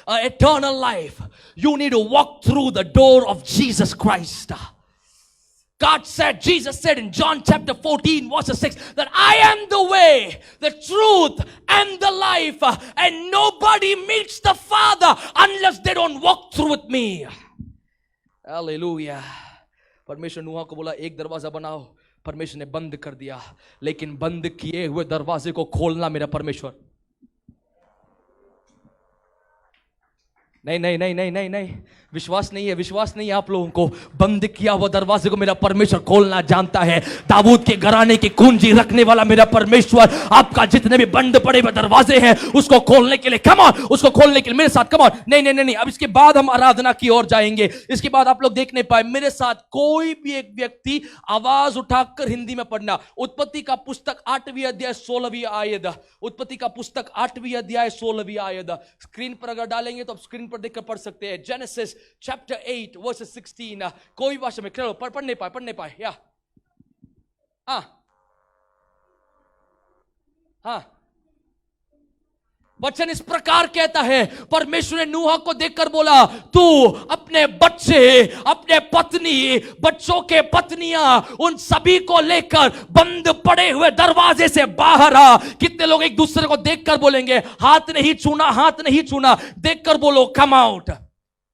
an eternal life, you need to walk through the door of Jesus Christ. Jesus said in John chapter 14 verse 6 that I am the way, the truth and the life, and nobody meets the Father unless they don't walk through with me. Hallelujah. परमेश्वर नूह को बोला, एक दरवाजा बनाओ। परमेश्वर ने बंद कर दिया, लेकिन बंद किए हुए दरवाजे को खोलना मेरा परमेश्वर। नहीं, विश्वास नहीं है आप लोगों को। बंद किया हुआ दरवाजे को मेरा परमेश्वर खोलना जानता है। दाऊद के घराने की कुंजी रखने वाला मेरा परमेश्वर आपका जितने भी बंद पड़े हुए दरवाजे हैं उसको खोलने के लिए, कम ऑन, उसको खोलने के लिए मेरे साथ, कम ऑन। नहीं, अब इसके बाद हम आराधना की ओर जाएंगे। इसके बाद आप लोग देख नहीं पाए, मेरे साथ कोई भी एक व्यक्ति आवाज उठाकर हिंदी में पढ़ना। उत्पत्ति का पुस्तक 8वीं अध्याय 16वीं आयत, उत्पत्ति का पुस्तक 8वीं अध्याय 16वीं आयत स्क्रीन पर अगर डालेंगे तो आप स्क्रीन पर देखकर पढ़ सकते हैं। जेनेसिस chapter 8 verse 16, कोई भाषा में पढ़ नहीं पाए या हाँ, वचन इस प्रकार कहता है, परमेश्वर ने नूह को देखकर बोला, तू अपने बच्चे, अपने पत्नी, बच्चों के पत्नियां, उन सभी को लेकर बंद पड़े हुए दरवाजे से बाहर आ। कितने लोग एक दूसरे को देखकर बोलेंगे, हाथ नहीं छूना, देखकर बोलो कम आउट,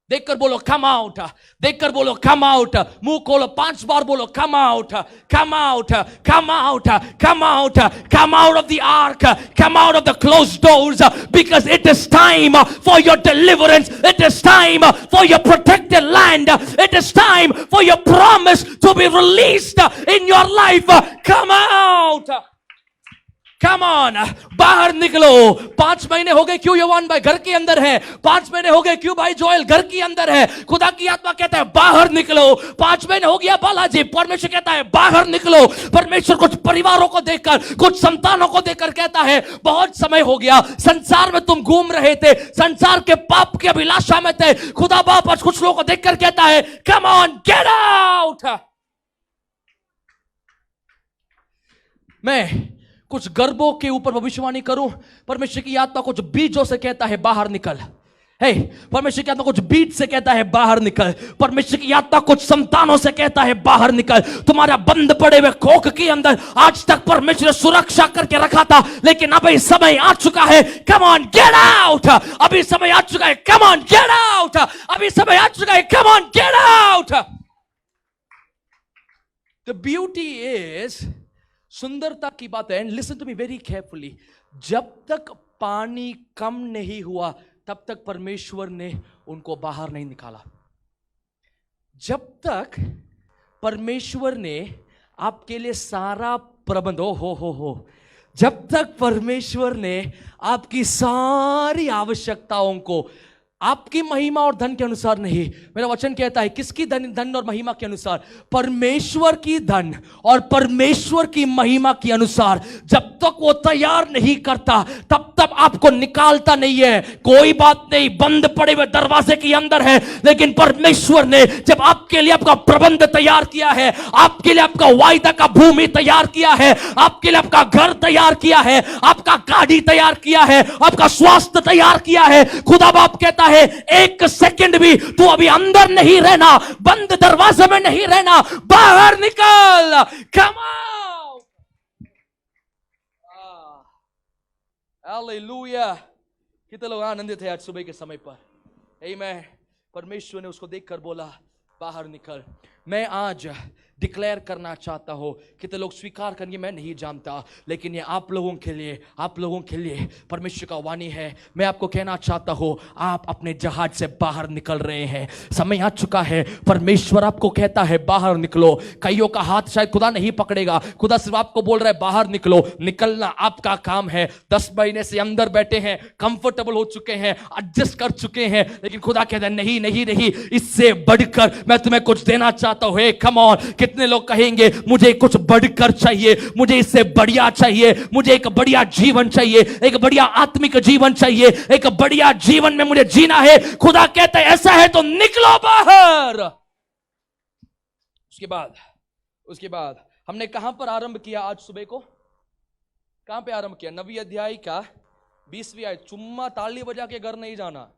देखकर बोलो कम आउट, देखकर बोलो कम आउट, मुंह खोलो 5 बार बोलो come out, come out, come out, come out, come out of the arc, come out of the closed doors, because it is time for your deliverance, it is time for your protected land, it is time for your promise to be released in your life. Come out, come on, बाहर निकलो। 5 महीने हो गए क्यों यवान भाई घर के अंदर है? 5 महीने हो गए क्यों भाई जोएल घर के अंदर है? खुदा की आत्मा कहता है बाहर निकलो। 5 महीने हो गया बालाजी, परमेश्वर कहता है बाहर निकलो। परमेश्वर कुछ परिवारों को देखकर, कुछ संतानों को देखकर कहता है, बहुत समय हो गया, संसार में तुम घूम रहे थे, संसार के पाप की अभिलाषा में थे। खुदा बाप आज कुछ लोगों को देखकर कहता है, कम ऑन, गेट आउट। मैं कुछ गर्भों के ऊपर भविष्यवाणी करूं। परमेश्वर की आत्मा कुछ बीजों से कहता है बाहर निकल। हे, परमेश्वर की आत्मा कुछ बीज से कहता है बाहर निकल। परमेश्वर की आत्मा कुछ संतानों से कहता है बाहर निकल। तुम्हारा बंद पड़े हुए कोख के अंदर आज तक परमेश्वर ने सुरक्षा करके रखा था, लेकिन अभी समय आ चुका है, कम ऑन गेट आउट। अभी समय आ चुका है, कम ऑन गेट आउट। अभी समय आ चुका है, come on get out. The beauty is, सुंदरता की बात है, and listen to me very carefully, जब तक पानी कम नहीं हुआ तब तक परमेश्वर ने उनको बाहर नहीं निकाला। जब तक परमेश्वर ने आपके लिए सारा प्रबंध हो, जब तक परमेश्वर ने आपकी सारी आवश्यकताओं को आपकी महिमा और धन के अनुसार नहीं, मेरा वचन कहता है किसकी धन और महिमा के अनुसार? परमेश्वर की धन और परमेश्वर की महिमा के अनुसार जब तक वो तैयार नहीं करता तब तक आपको निकालता नहीं है। कोई बात नहीं, बंद पड़े हुए दरवाजे के अंदर है, लेकिन परमेश्वर ने जब आपके लिए आपका प्रबंध तैयार किया है, आपके लिए आपका वायदा का भूमि तैयार किया है, आपके लिए आपका घर तैयार किया है, आपका गाड़ी तैयार किया है, आपका स्वास्थ्य तैयार किया है, खुदा बाप कहता है एक सेकंड भी तू अभी अंदर नहीं रहना, बंद दरवाजे में नहीं रहना, बाहर निकल, कम आउट। हालेलुया। कितने लोग आनंदित हैं आज सुबह के समय पर? आमीन। परमेश्वर ने उसको देखकर बोला बाहर निकल। मैं आज डिक्लेयर करना चाहता हूं, कितने लोग स्वीकार करेंगे मैं नहीं जानता, लेकिन ये आप लोगों के लिए परमेश्वर का वाणी है। मैं आपको कहना चाहता हूं, आप अपने जहाज से बाहर निकल रहे हैं। समय आ चुका है, परमेश्वर आपको कहता है बाहर निकलो। कईयों का हाथ शायद खुदा नहीं पकड़ेगा, खुदा सिर्फ आपको बोल रहा है बाहर निकलो। निकलना आपका काम है। 10 महीने से अंदर बैठे हैं, कंफर्टेबल हो चुके हैं, एडजस्ट कर चुके हैं, लेकिन खुदा कहता है नहीं नहीं नहीं, इससे बढ़कर मैं तुम्हें कुछ देना चाहता हूं। कम ऑन, कितने लोग कहेंगे मुझे कुछ बढ़कर चाहिए, मुझे इससे बढ़िया चाहिए, मुझे एक बढ़िया जीवन चाहिए, एक बढ़िया आत्मिक जीवन चाहिए, एक बढ़िया जीवन में मुझे जीना है। खुदा कहता है ऐसा है तो निकलो बाहर। उसके बाद हमने कहां पर आरंभ किया आज सुबह को? कहां पे आरंभ किया? 9वीं अध्याय का 20वीं आयत। चुम्मा ताली बजा के घर नहीं जाना,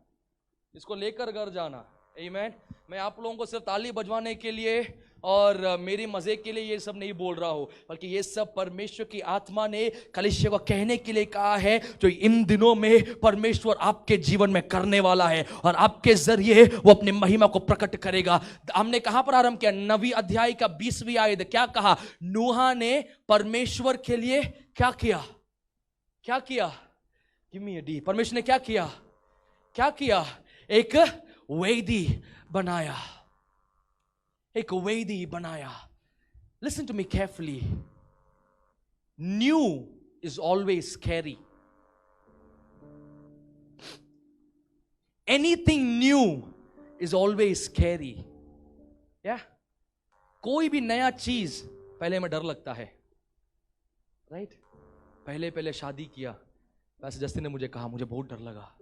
इसको लेकर घर जाना। आमीन। मैं आप लोगों को सिर्फ ताली बजवाने के लिए और मेरी मजे के लिए ये सब नहीं बोल रहा हूं, बल्कि ये सब परमेश्वर की आत्मा ने कलीसिया को कहने के लिए कहा है, जो इन दिनों में परमेश्वर आपके जीवन में करने वाला है और आपके जरिए वो अपनी महिमा को प्रकट करेगा। हमने कहां पर आरंभ किया? 9वीं अध्याय का 20वीं आयत। क्या कहा? नूहा ने परमेश्वर के लिए क्या किया? गिव मी अ डी। परमेश्वर ने क्या किया? एक वेदी बनाया, एक वेदी बनाया। Listen to me carefully. New is always scary. Anything new is always scary. Yeah? कोई भी नया चीज पहले में डर लगता है, राइट? पहले शादी किया, वैसे जस्टिन ने मुझे कहा, मुझे बहुत डर लगा।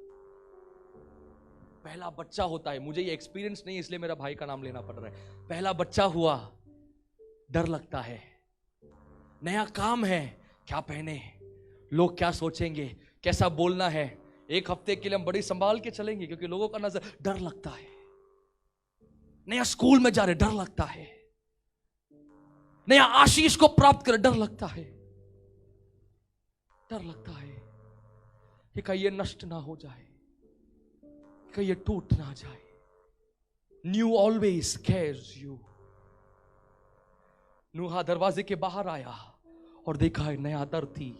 पहला बच्चा होता है, मुझे ये एक्सपीरियंस नहीं इसलिए मेरा भाई का नाम लेना पड़ रहा है। पहला बच्चा हुआ, डर लगता है। नया काम है, क्या पहने, लोग क्या सोचेंगे, कैसा बोलना है। एक हफ्ते के लिए हम बड़ी संभाल के चलेंगे क्योंकि लोगों का नजर, डर लगता है। नया स्कूल में जा रहे, डर लगता है। नया आशीष को प्राप्त कर, डर लगता है कि कहीं ये नष्ट ना हो जाए, कहीं ये टूट ना जाए। New always scares you. नूहा दरवाजे के बाहर आया और देखा है नया धरती,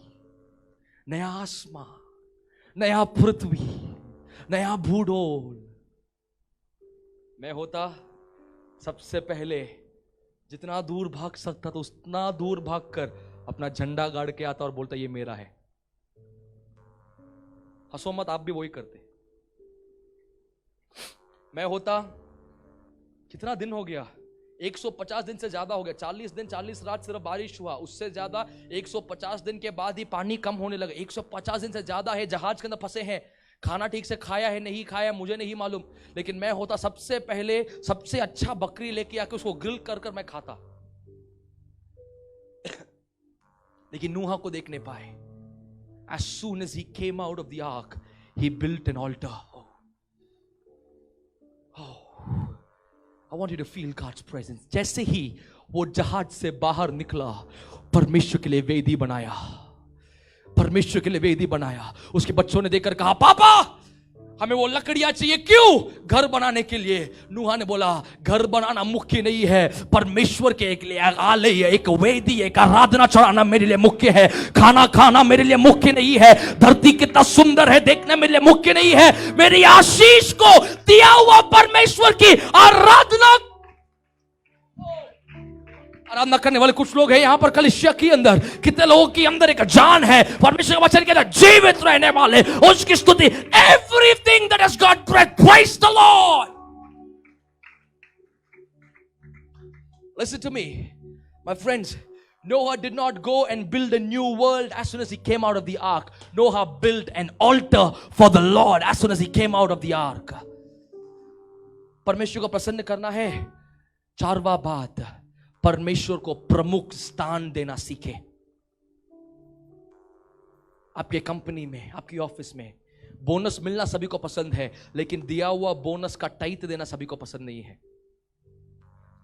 नया आसमां, नया पृथ्वी, नया भूगोल। मैं होता सबसे पहले जितना दूर भाग सकता था उतना दूर भागकर अपना झंडा गाड़ के आता और बोलता ये मेरा है। हंसो मत, आप भी वही करते। मैं होता, कितना दिन हो गया, 150 दिन से ज्यादा हो गया, 40 दिन 40 रात सिर्फ बारिश हुआ, उससे ज्यादा 150 दिन के बाद ही पानी कम होने लगा। 150 दिन से ज्यादा है जहाज के अंदर फंसे हैं, खाना ठीक से खाया है नहीं खाया मुझे नहीं मालूम, लेकिन मैं होता सबसे पहले सबसे अच्छा बकरी लेके आके उसको ग्रिल कर कर मैं खाता। लेकिन नूहा को देख नहीं पाए। As soon as he came out of the ark, he built an altar. I want you to feel God's presence. जैसे ही वो जहाज से बाहर निकला, परमेश्वर के लिए वेदी बनाया, परमेश्वर के लिए वेदी बनाया। उसके बच्चों ने देखकर कहा, पापा हमें वो लकड़ियां चाहिए। क्यों? घर बनाने के लिए। नूहा ने बोला, घर बनाना मुख्य नहीं है, परमेश्वर के एक लिए आलय, एक वेदी, एक आराधना चढ़ाना मेरे लिए मुख्य है। खाना खाना मेरे लिए मुख्य नहीं है, धरती कितना सुंदर है देखना मेरे लिए मुख्य नहीं है। मेरी आशीष को दिया हुआ परमेश्वर की आराधना करने वाले कुछ लोग हैं यहां पर कलीसिया के अंदर। कितने लोगों के अंदर एक जान है, परमेश्वर के वचन के अंदर जीवित रहने वाले, उसकी स्तुति। Everything that has got breath, praise the lord. Listen to me my friends, Noah did not go and build a new world as soon as he came out of the ark. Noah built an altar for the Lord as soon as he came out of the ark. परमेश्वर को प्रसन्न करना है, चारवा बात, परमेश्वर को प्रमुख स्थान देना सीखे। आपके कंपनी में, आपकी ऑफिस में बोनस मिलना सभी को पसंद है, लेकिन दिया हुआ बोनस का टाइट देना सभी को पसंद नहीं है।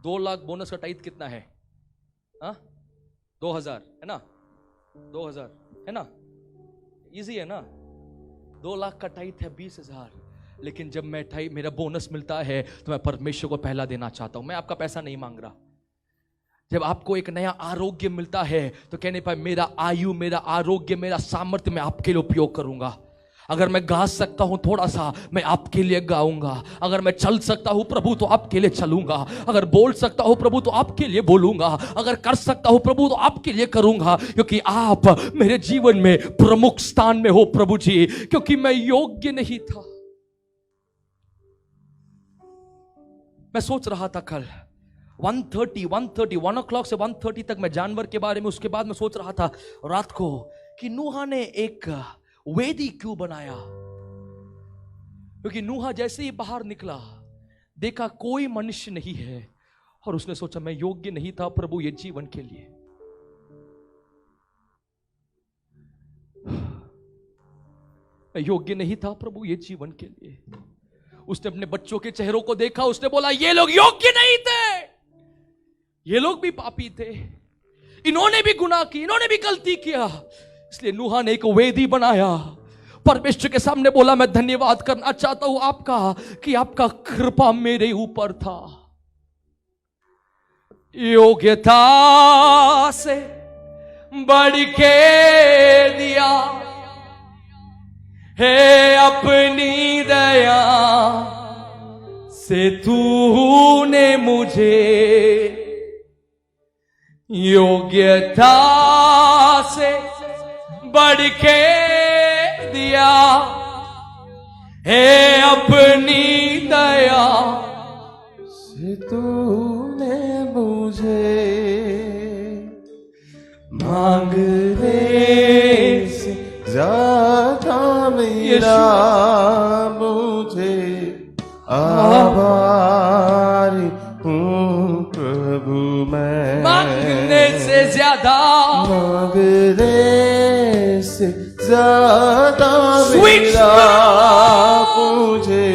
2 लाख बोनस का टाइट कितना है? 2000 है ना? 2000 है ना? इजी है ना? 2 लाख का टाइट है 20,000। लेकिन जब मेरा बोनस मिलता है तो मैं परमेश्वर को पहला देना चाहता हूं। मैं आपका पैसा नहीं मांग रहा। जब आपको एक नया आरोग्य मिलता है तो कहने पाए मेरा आयु, मेरा आरोग्य, मेरा सामर्थ्य मैं आपके लिए उपयोग करूंगा। अगर मैं गा सकता हूं थोड़ा सा, मैं आपके लिए गाऊंगा। अगर मैं चल सकता हूं प्रभु तो आपके लिए चलूंगा। अगर बोल सकता हूं प्रभु तो आपके लिए बोलूंगा। अगर कर सकता हूं प्रभु तो आपके लिए करूंगा, क्योंकि आप मेरे जीवन में प्रमुख स्थान में हो प्रभु जी। क्योंकि मैं योग्य नहीं था। मैं सोच रहा था कल 1 o'clock से 1:30 तक मैं जानवर के बारे में, उसके बाद मैं सोच रहा था रात को कि नूहा ने एक वेदी क्यों बनाया। क्योंकि नूहा जैसे ही बाहर निकला देखा कोई मनुष्य नहीं है, और उसने सोचा मैं योग्य नहीं था प्रभु ये जीवन के लिए। मैं योग्य नहीं था प्रभु ये जीवन के लिए। उसने अपने बच्चों के चेहरों को देखा, उसने बोला ये लोग योग्य नहीं थे, ये लोग भी पापी थे, इन्होंने भी गुनाह की, इन्होंने भी गलती किया। इसलिए नूहा ने एक वेदी बनाया, परमेश्वर के सामने बोला मैं धन्यवाद करना चाहता हूं आपका कि आपका कृपा मेरे ऊपर था। योग्यता से बढ़ के दिया है अपनी दया से तूने मुझे। योग्यता से बढ़ के दिया है अपनी दया से तूने मुझे। मांगने से ज्यादा मेरा मुझे आभारी हूँ प्रभु मैं। मांगने से ज्यादा, मांगने से ज्यादा Sweet मेरा मुझे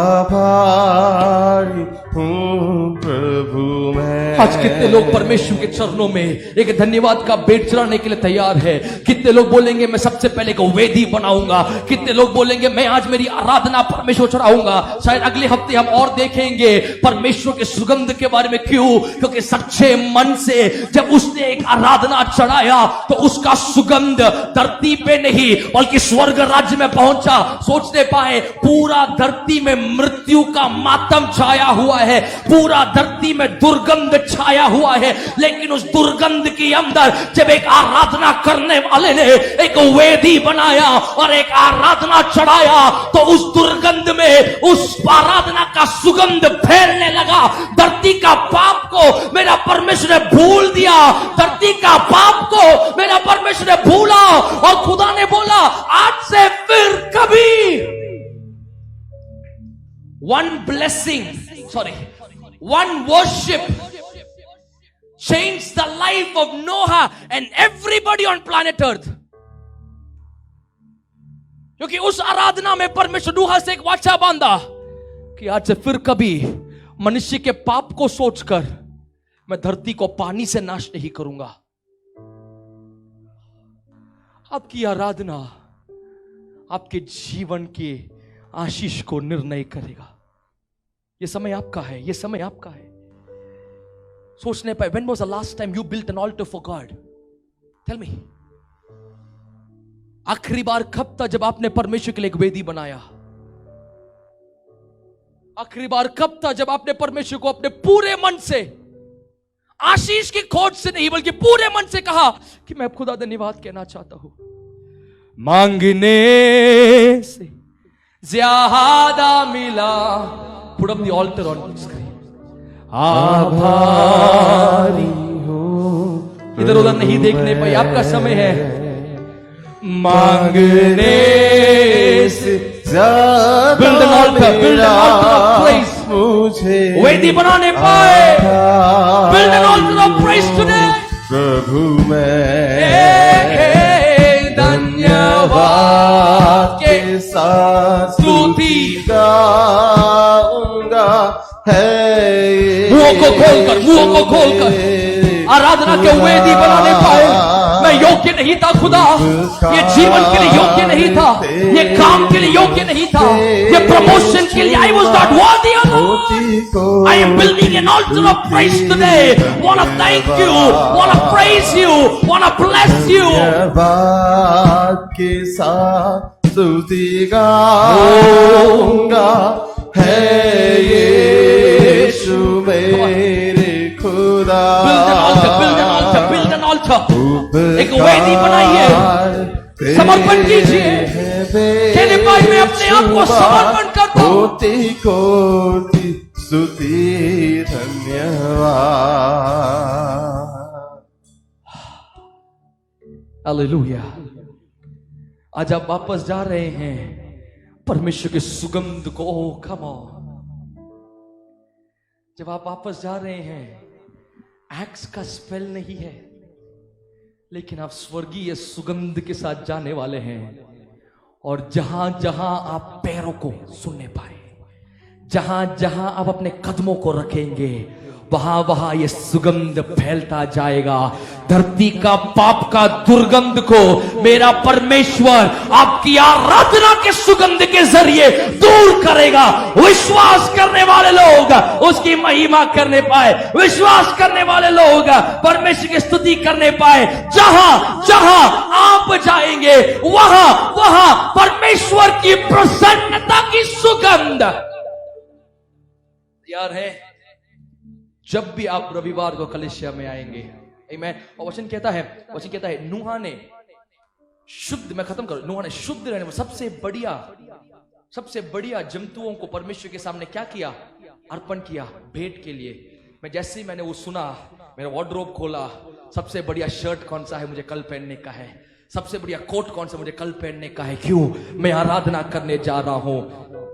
आभारी हूँ प्रभु मैं। आज कितने लोग परमेश्वर के चरणों में एक धन्यवाद का भेंट चढ़ाने के लिए तैयार है? कितने लोग बोलेंगे मैं सबसे पहले को वेदी बनाऊंगा? कितने लोग बोलेंगे मैं आज मेरी आराधना परमेश्वर चढ़ाऊंगा? शायद अगले हफ्ते हम और देखेंगे परमेश्वर के सुगंध के बारे में। क्यों? क्योंकि सच्चे मन से जब उसने एक आराधना चढ़ाया तो उसका सुगंध धरती पे नहीं बल्कि स्वर्ग राज्य में पहुंचा। सोचने पाए पूरा धरती में मृत्यु का मातम छाया हुआ है, पूरा धरती में दुर्गंध छाया हुआ है, लेकिन उस दुर्गंध के अंदर जब एक आराधना करने वाले ने एक वेदी बनाया और एक आराधना चढ़ाया तो उस दुर्गंध में उस आराधना का सुगंध फैलने लगा। धरती का पाप को मेरा परमेश्वर ने भूल दिया, धरती का पाप को मेरा परमेश्वर ने भूला, और खुदा ने बोला आज से फिर कभी one worship changed the life of Noah and everybody on planet earth. क्योंकि उस आराधना में परमेश्वर नूह से एक वाचा बांधा कि आज से फिर कभी मनुष्य के पाप को सोचकर मैं धरती को पानी से नाश नहीं करूंगा। आपकी आराधना आपके जीवन के आशीष को निर्णय करेगा। ये समय आपका है, ये समय आपका है। सोचने पर when was the last time you built an altar for God? Tell me. आखिरी बार कब था जब आपने परमेश्वर के लिए एक वेदी बनाया? आखिरी बार कब था जब आपने परमेश्वर को अपने पूरे मन से, आशीष की खोज से नहीं बल्कि पूरे मन से कहा कि मैं खुदा धन्यवाद कहना चाहता हूं। मांगने से ज्यादा मिला। Put up the altar on screen. आभारी हूँ। इधर उधर नहीं देखने पाई, आपका समय है। मांगने से ज्यादा build an altar, build an altar of praise. मुझे वेदी बनाने पाए। Build an altar of praise today. प्रभु मैं धन्यवाद के साथ स्तुति गाऊंगा है मुंहों को खोलकर आराधना के वेदी बनाने पाए। मैं योग्य नहीं था खुदा, ये जीवन के लिए योग्य नहीं था, ये काम के लिए योग्य नहीं था, ये प्रमोशन के लिए I was not worthy. I am building an altar of praise today. Wanna thank you, wanna praise you, wanna bless you. बात के साथ स्तुति गाऊंगा है यीशु मेरे खुदा। Build an altar, build an altar, build an altar. एक वेदी बनाइए, समर्पण कीजिए। कहने पाए मैं अपने आप को समर्पण करता हूं। कोटि कोटि स्तुति धन्यवाद। हालेलुया। आज आप वापस जा रहे हैं परमेश्वर के सुगंध को। कम ऑन, जब आप वापस जा रहे हैं, एक्स का स्पेल नहीं है, लेकिन आप स्वर्गीय सुगंध के साथ जाने वाले हैं। और जहां जहां आप पैरों को सुनने पाए, जहां जहां आप अपने कदमों को रखेंगे, वहां वहां ये सुगंध फैलता जाएगा। धरती का पाप का दुर्गंध को मेरा परमेश्वर आपकी आराधना के सुगंध के जरिए दूर करेगा। विश्वास करने वाले लोग उसकी महिमा करने पाए, विश्वास करने वाले लोग परमेश्वर की स्तुति करने पाए। जहां जहां आप जाएंगे, वहां वहां परमेश्वर की प्रसन्नता की सुगंध तैयार है। जब भी आप रविवार को कलीसिया में आएंगे, आमीन। और वचन कहता है नूहा ने शुद्ध, मैं खत्म करूं, नूहा ने शुद्ध रहने में सबसे बढ़िया जंतुओं को परमेश्वर के सामने क्या किया? अर्पण किया भेंट के लिए। मैं जैसे ही मैंने वो सुना, मेरा वार्डरोब खोला, सबसे बढ़िया शर्ट कौन सा है मुझे कल पहनने का है, सबसे बढ़िया कोट कौन सा मुझे कल पहनने का है। क्यों? मैं आराधना करने जा रहा हूं।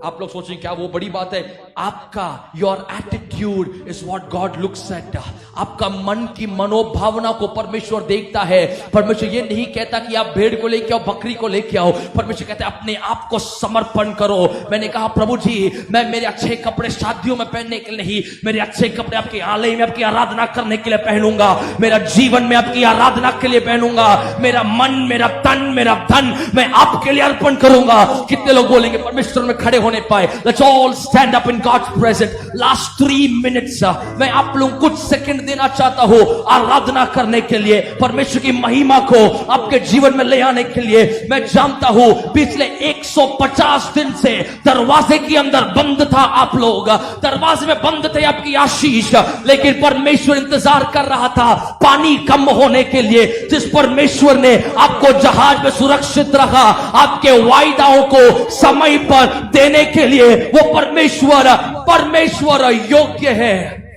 आप लोग सोचेंगे क्या वो बड़ी बात है? आपका your attitude is what God looks at. आपका मन की मनोभावना को परमेश्वर देखता है। परमेश्वर ये नहीं कहता कि आप भेड़ को लेके आओ, बकरी को लेके आओ। परमेश्वर कहता है अपने आप को समर्पण करो। मैंने कहा प्रभु जी, मैं मेरे अच्छे कपड़े शादियों में पहनने के लिए नहीं, मेरे अच्छे कपड़े आपके आलय में आपकी आराधना करने के लिए पहनूंगा। मेरा जीवन में आपकी आराधना के लिए पहनूंगा। मेरा मन, मेरा तन, मेरा धन मैं आपके लिए अर्पण करूंगा। कितने लोग बोलेंगे परमेश्वर में खड़े होने पाए? Let's all stand up in God's presence. Last 3 minutes मैं आप लोगों कुछ सेकंड देना चाहता हूं आराधना करने के लिए, परमेश्वर की महिमा को आपके जीवन में ले आने के लिए। मैं जानता हूं पिछले 150 दिन से दरवाजे के अंदर बंद था आप लोग, दरवाजे में बंद थे आपकी आशीष, लेकिन परमेश्वर इंतजार कर रहा था पानी कम होने के लिए। जिस परमेश्वर ने आपको जहाज में सुरक्षित रखा, आपके वायदाओं को समय पर देने के लिए, वो परमेश्वर योग्य है।